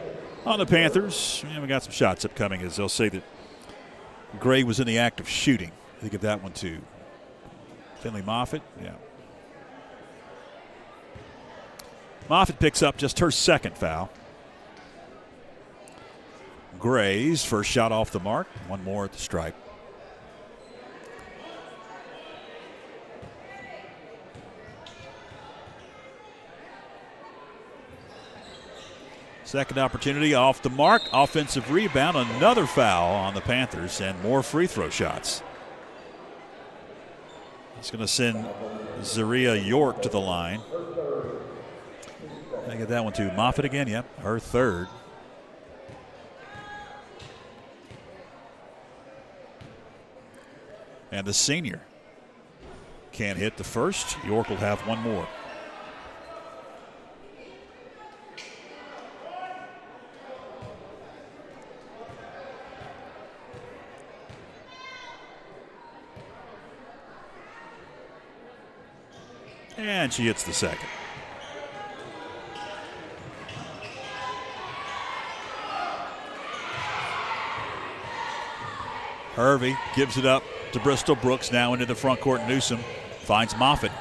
[SPEAKER 1] on the Panthers. And we got some shots upcoming, as they'll say that Gray was in the act of shooting. They give that one to Finley Moffitt. Yeah. Moffitt picks up just her second foul. Gray's first shot off the mark. One more at the stripe. Second opportunity off the mark. Offensive rebound. Another foul on the Panthers and more free throw shots. It's going to send Zaria York to the line. I get that one to Moffitt again. Yep, her third. And the senior can't hit the first. York will have one more. And she hits the second. Hervey gives it up to Bristol. Brooks now into the front court. Newsom finds Moffitt.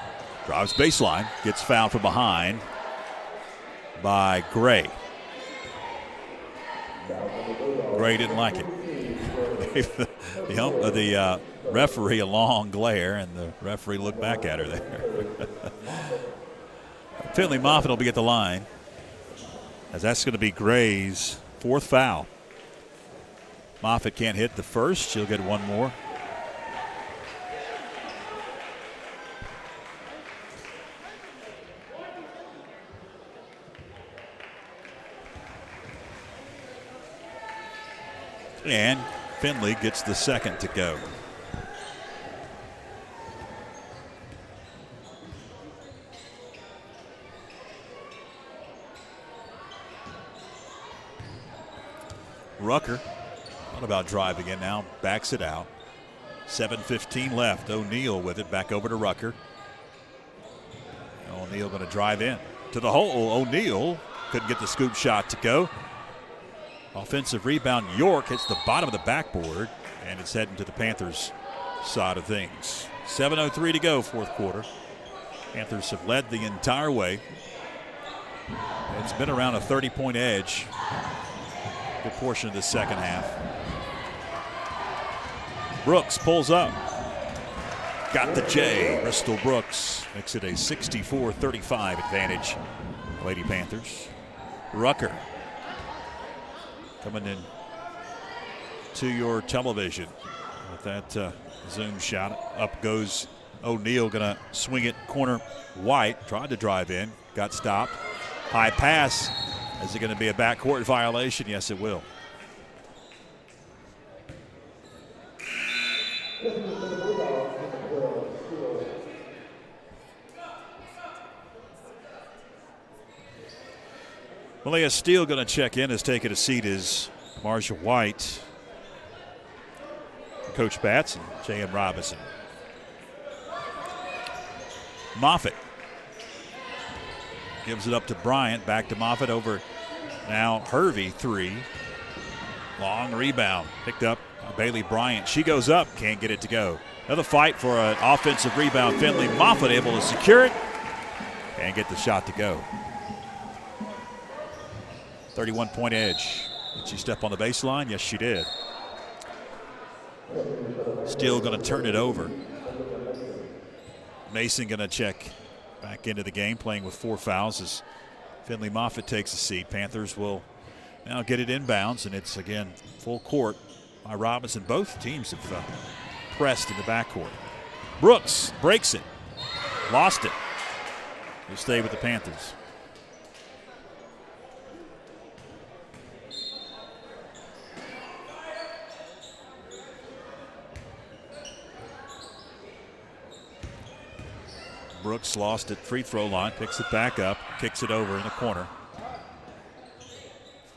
[SPEAKER 1] Drives baseline. Gets fouled from behind by Gray. Gray didn't like it. Gave the referee a long glare, and the referee looked back at her there. Finley Moffitt will be at the line, as that's going to be Gray's fourth foul. Moffitt can't hit the first. She'll get one more. And Finley gets the second to go. Rucker thought about driving in now, backs it out. 7:15 left. O'Neal with it, back over to Rucker. O'Neal going to drive in to the hole. O'Neal couldn't get the scoop shot to go. Offensive rebound. York hits the bottom of the backboard, and it's heading to the Panthers side of things. 7:03 to go, fourth quarter. Panthers have led the entire way. It's been around a 30-point edge good portion of the second half. Brooks pulls up. Got the J. Bristol Brooks makes it a 64-35 advantage. Lady Panthers. Rucker coming in to your television with that zoom shot. Up goes O'Neal, going to swing it corner. White tried to drive in, got stopped. High pass. Is it going to be a backcourt violation? Yes, it will. Malia Steele going to check in, has taken a seat as Marcia White Coach Batts and J.M. Robinson. Moffitt gives it up to Bryant. Back to Moffitt over now. Hervey, 3. Long rebound. Picked up by Bailey Bryant. She goes up. Can't get it to go. Another fight for an offensive rebound. Finley Moffitt able to secure it and get the shot to go. 31-point edge. Did she step on the baseline? Yes, she did. Still going to turn it over. Mason going to check back into the game, playing with 4 fouls as Finley Moffitt takes a seat. Panthers will now get it inbounds, and it's again full court by Robinson. Both teams have pressed in the backcourt. Brooks breaks it, lost it. Will stay with the Panthers. Brooks lost at free throw line, picks it back up, kicks it over in the corner.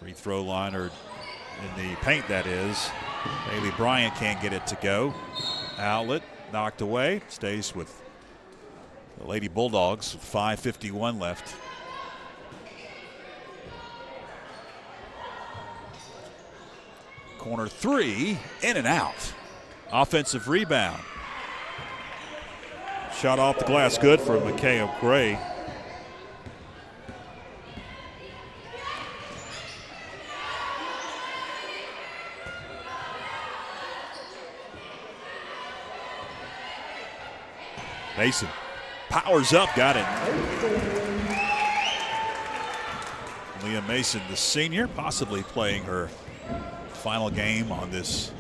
[SPEAKER 1] Free throw line, or in the paint, that is. Bailey Bryant can't get it to go. Outlet knocked away, stays with the Lady Bulldogs with 5:51 left. Corner 3, in and out. Offensive rebound. Shot off the glass, good for Micaiah Gray. Mason powers up, got it. Leah Mason, the senior, possibly playing her final game on this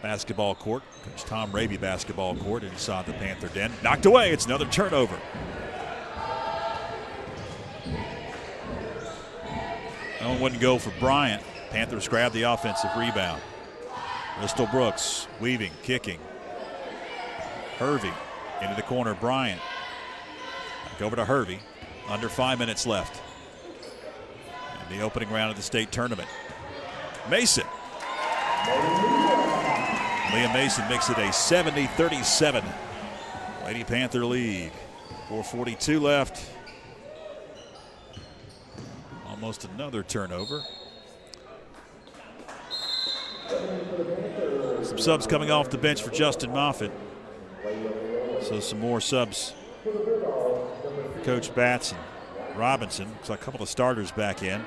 [SPEAKER 1] basketball court. Coach Tom Raby basketball court inside the Panther Den. Knocked away. It's another turnover. That one wouldn't go for Bryant. Panthers grab the offensive rebound. Bristol Brooks weaving, kicking. Hervey into the corner. Bryant. Back over to Hervey. Under 5 minutes left in the opening round of the state tournament. Mason. Leah Mason makes it a 70-37 Lady Panther lead. 4:42 left. Almost another turnover. Some subs coming off the bench for Justin Moffitt. So some more subs. Coach Batts and Robinson. Looks like a couple of starters back in.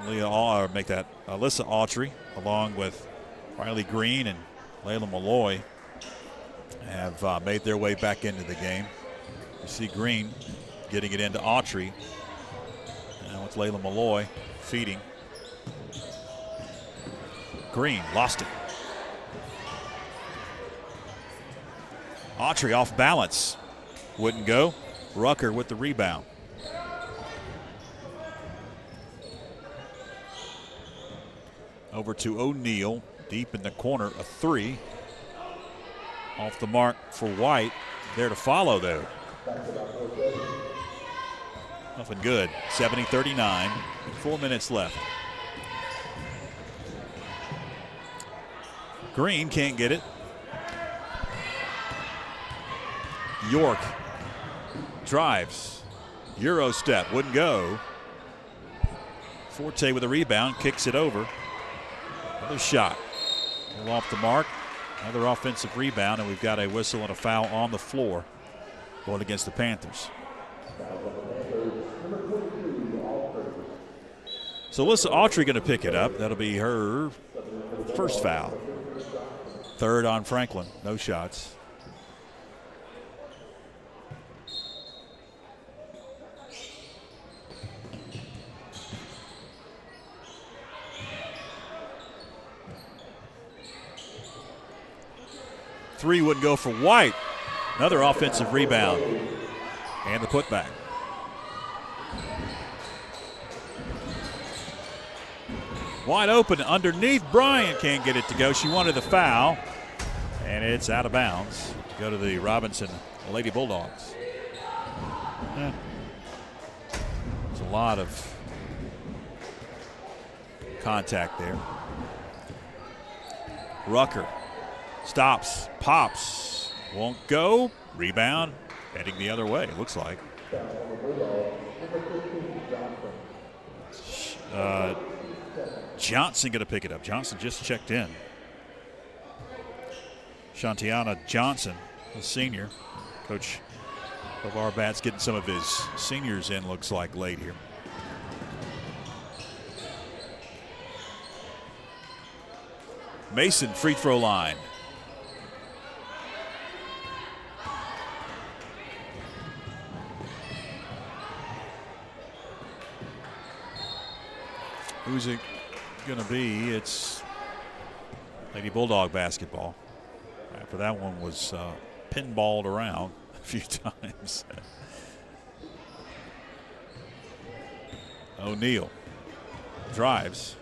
[SPEAKER 1] Alyssa Autry along with Riley Green and Layla Malloy have made their way back into the game. You see Green getting it into Autry. And with Layla Malloy feeding. Green lost it. Autry off balance. Wouldn't go. Rucker with the rebound. Over to O'Neal. Deep in the corner, a 3. Off the mark for White. There to follow, though. Nothing good. 70-39. 4 minutes left. Green can't get it. York drives. Euro step. Wouldn't go. Forte with a rebound. Kicks it over. Another shot. Off the mark. Another offensive rebound, and we've got a whistle and a foul on the floor going against the Panthers. So Alyssa Autry going to pick it up. That'll be her first foul. Third on Franklin. No shots. Three wouldn't go for White. Another offensive rebound. And the putback. Wide open underneath. Bryant can't get it to go. She wanted the foul. And it's out of bounds. Go to the Robinson Lady Bulldogs. There's a lot of contact there. Rucker stops, pops, won't go. Rebound, heading the other way, it looks like. Johnson going to pick it up. Johnson just checked in. Shantiana Johnson, a senior. Coach LeVar Bat's getting some of his seniors in, looks like, late here. Mason, free throw line. Who's it going to be? It's Lady Bulldog basketball. After that one was pinballed around a few times. O'Neal drives.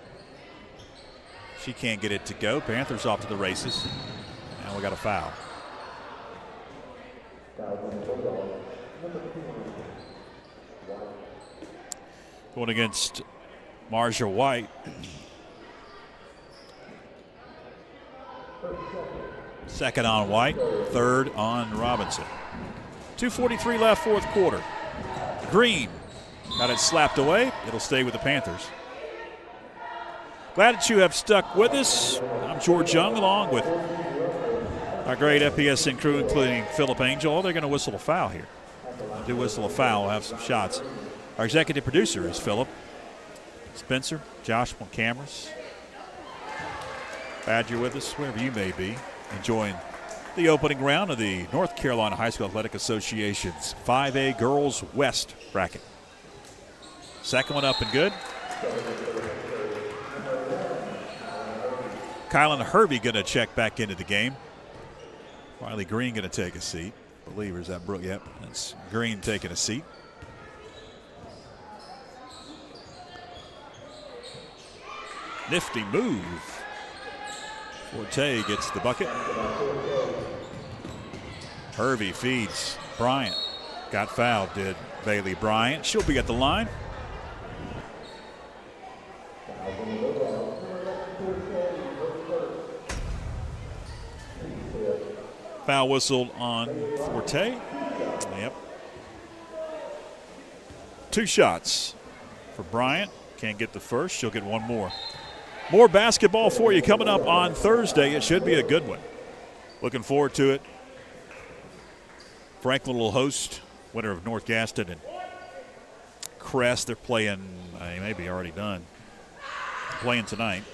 [SPEAKER 1] She can't get it to go. Panthers off to the races. Now we got a foul. Going against Marja White. Second on White, third on Robinson. 2:43 left, fourth quarter. Green got it slapped away. It'll stay with the Panthers. Glad that you have stuck with us. I'm George Young, along with our great FPSN crew, including Phillip Angel. They're going to whistle a foul here. Do whistle a foul, we'll have some shots. Our executive producer is Phillip. Spencer, Josh on cameras. Glad you're with us, wherever you may be, enjoying the opening round of the North Carolina High School Athletic Association's 5A Girls West bracket. Second one up and good. Kylan Hervey going to check back into the game. Riley Green going to take a seat. I believe, or is that Brooke? Yep, that's Green taking a seat. Nifty move. Forte gets the bucket. Hervey feeds Bryant. Got fouled, did Bailey Bryant. She'll be at the line. Foul whistled on Forte. Yep. 2 shots for Bryant. Can't get the first. She'll get one more. More basketball for you coming up on Thursday. It should be a good one. Looking forward to it. Franklin will host winner of North Gaston and Crest. They're playing, they may be already done, playing tonight.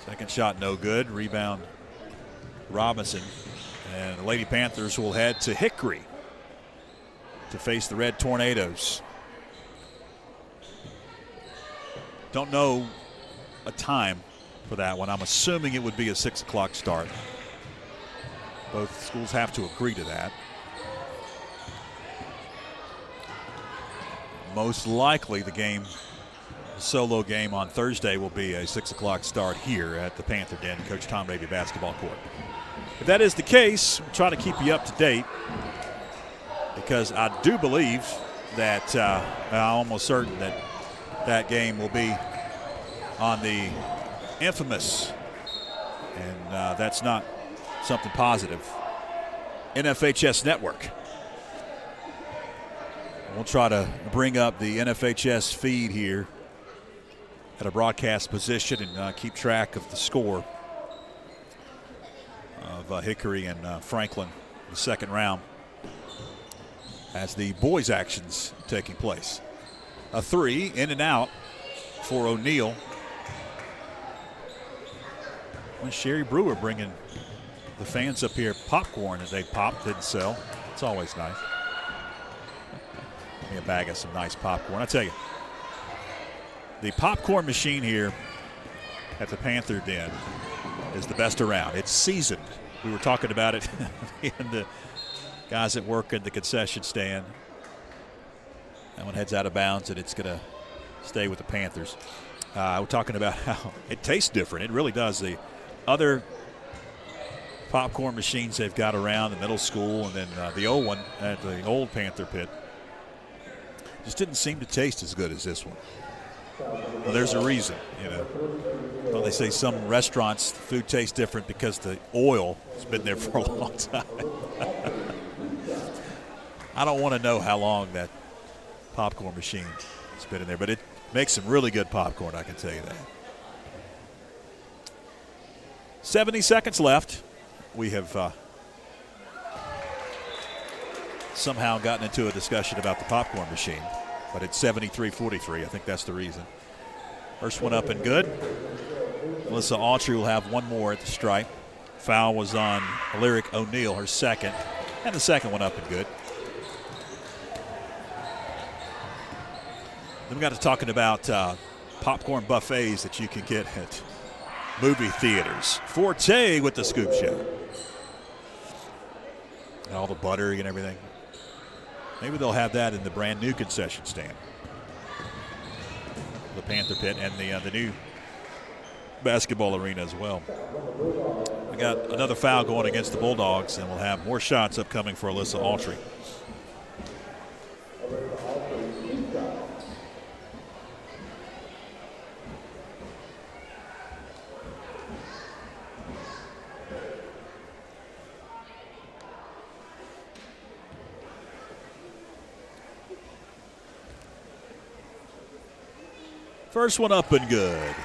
[SPEAKER 1] Second shot no good. Rebound Robinson. And the Lady Panthers will head to Hickory to face the Red Tornadoes. Don't know a time for that one. I'm assuming it would be a 6 o'clock start. Both schools have to agree to that. Most likely the game, the solo game on Thursday, will be a 6 o'clock start here at the Panther Den, Coach Tom Davey basketball court. If that is the case, we'll try to keep you up to date, because I do believe that I'm almost certain that that game will be on the infamous, and that's not something positive, NFHS network. We'll try to bring up the NFHS feed here at a broadcast position and keep track of the score of Hickory and Franklin in the second round as the boys' actions taking place. A 3 in and out for O'Neal. When Sherry Brewer bringing the fans up here popcorn that they popped, didn't sell. It's always nice. Give me a bag of some nice popcorn. I tell you, the popcorn machine here at the Panther Den is the best around. It's seasoned. We were talking about it and the guys that work in the concession stand. That one heads out of bounds, and it's going to stay with the Panthers. We're talking about how it tastes different. It really does. The other popcorn machines they've got around the middle school, and then the old one at the old Panther pit, just didn't seem to taste as good as this one. Well, there's a reason, you know. Well, they say some restaurants, the food tastes different because the oil has been there for a long time. I don't want to know how long that popcorn machine has been in there, but it makes some really good popcorn, I can tell you that. 70 seconds left. We have somehow gotten into a discussion about the popcorn machine, but it's 73-43. I think that's the reason. First one up and good. Melissa Autry will have one more at the stripe. Foul was on Lyric O'Neill, her second, and the second one up and good. Then we got to talking about popcorn buffets that you can get at movie theaters. Forte with the scoop shot. And all the butter and everything. Maybe they'll have that in the brand new concession stand. The Panther Pit and the new basketball arena as well. We got another foul going against the Bulldogs, and we'll have more shots upcoming for Alyssa Autry. First one up and good.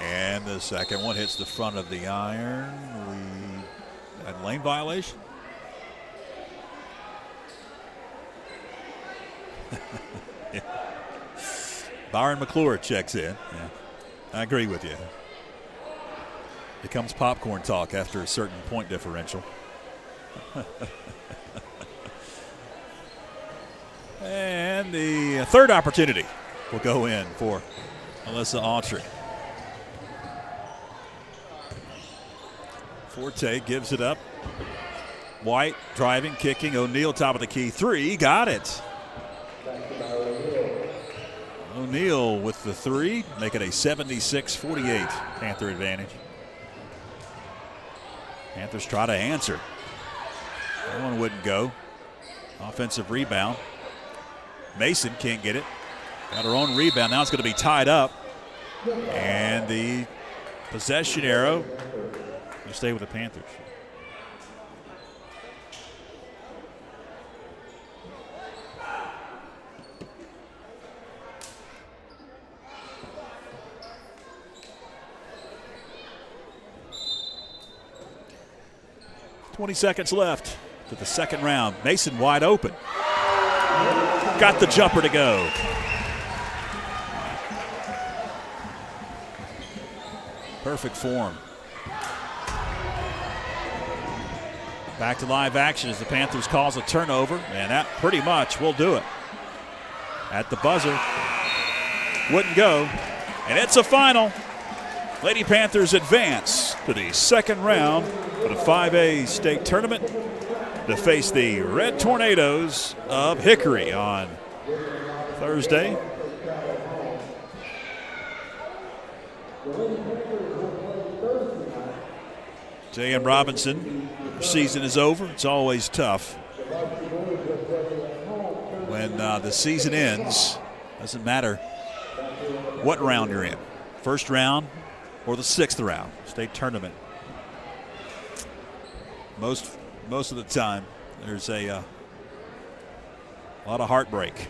[SPEAKER 1] And the second one hits the front of the iron. We had lane violation. Yeah. Byron McClure checks in. Yeah. I agree with you. Becomes popcorn talk after a certain point differential. And the third opportunity will go in for Alyssa Autry. Forte gives it up. White driving, kicking. O'Neill top of the key. Three, got it. O'Neill with the three, make it a 76-48 Panther advantage. Panthers try to answer. That one wouldn't go. Offensive rebound. Mason can't get it. Got her own rebound. Now it's going to be tied up. And the possession arrow will stay with the Panthers. .20 seconds left to the second round. Mason wide open. Got the jumper to go. Perfect form. Back to live action as the Panthers calls a turnover, and that pretty much will do it. At the buzzer, wouldn't go, and it's a final. Lady Panthers advance to the second round of the 5A state tournament to face the Red Tornadoes of Hickory on Thursday. J.M. Robinson, season is over. It's always tough when the season ends. Doesn't matter what round you're in, first round or the sixth round, state tournament. Most of the time, there's a lot of heartbreak.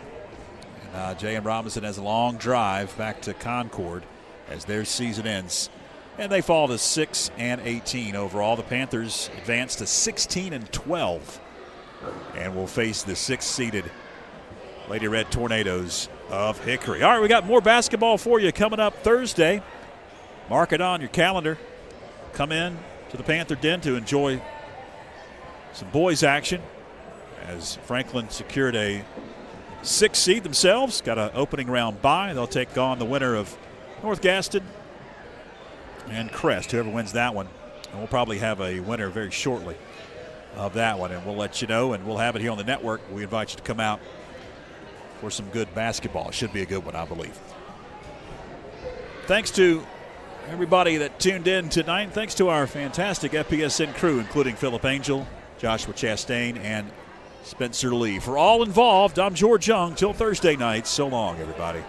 [SPEAKER 1] And J.M. Robinson has a long drive back to Concord as their season ends. And they fall to 6-18 overall. The Panthers advance to 16-12 and will face the sixth-seeded Lady Red Tornadoes of Hickory. All right, we got more basketball for you coming up Thursday. Mark it on your calendar. Come in to the Panther Den to enjoy some boys action as Franklin secured a 6th seed themselves. Got an opening round bye. They'll take on the winner of North Gaston and Crest, whoever wins that one. And we'll probably have a winner very shortly of that one, and we'll let you know, and we'll have it here on the network. We invite you to come out for some good basketball. It should be a good one, I believe. Thanks to everybody that tuned in tonight. Thanks to our fantastic FPSN crew, including Phillip Angel, Joshua Chastian, and Spencer Lee. For all involved, I'm George Young. Till Thursday night. So long, everybody.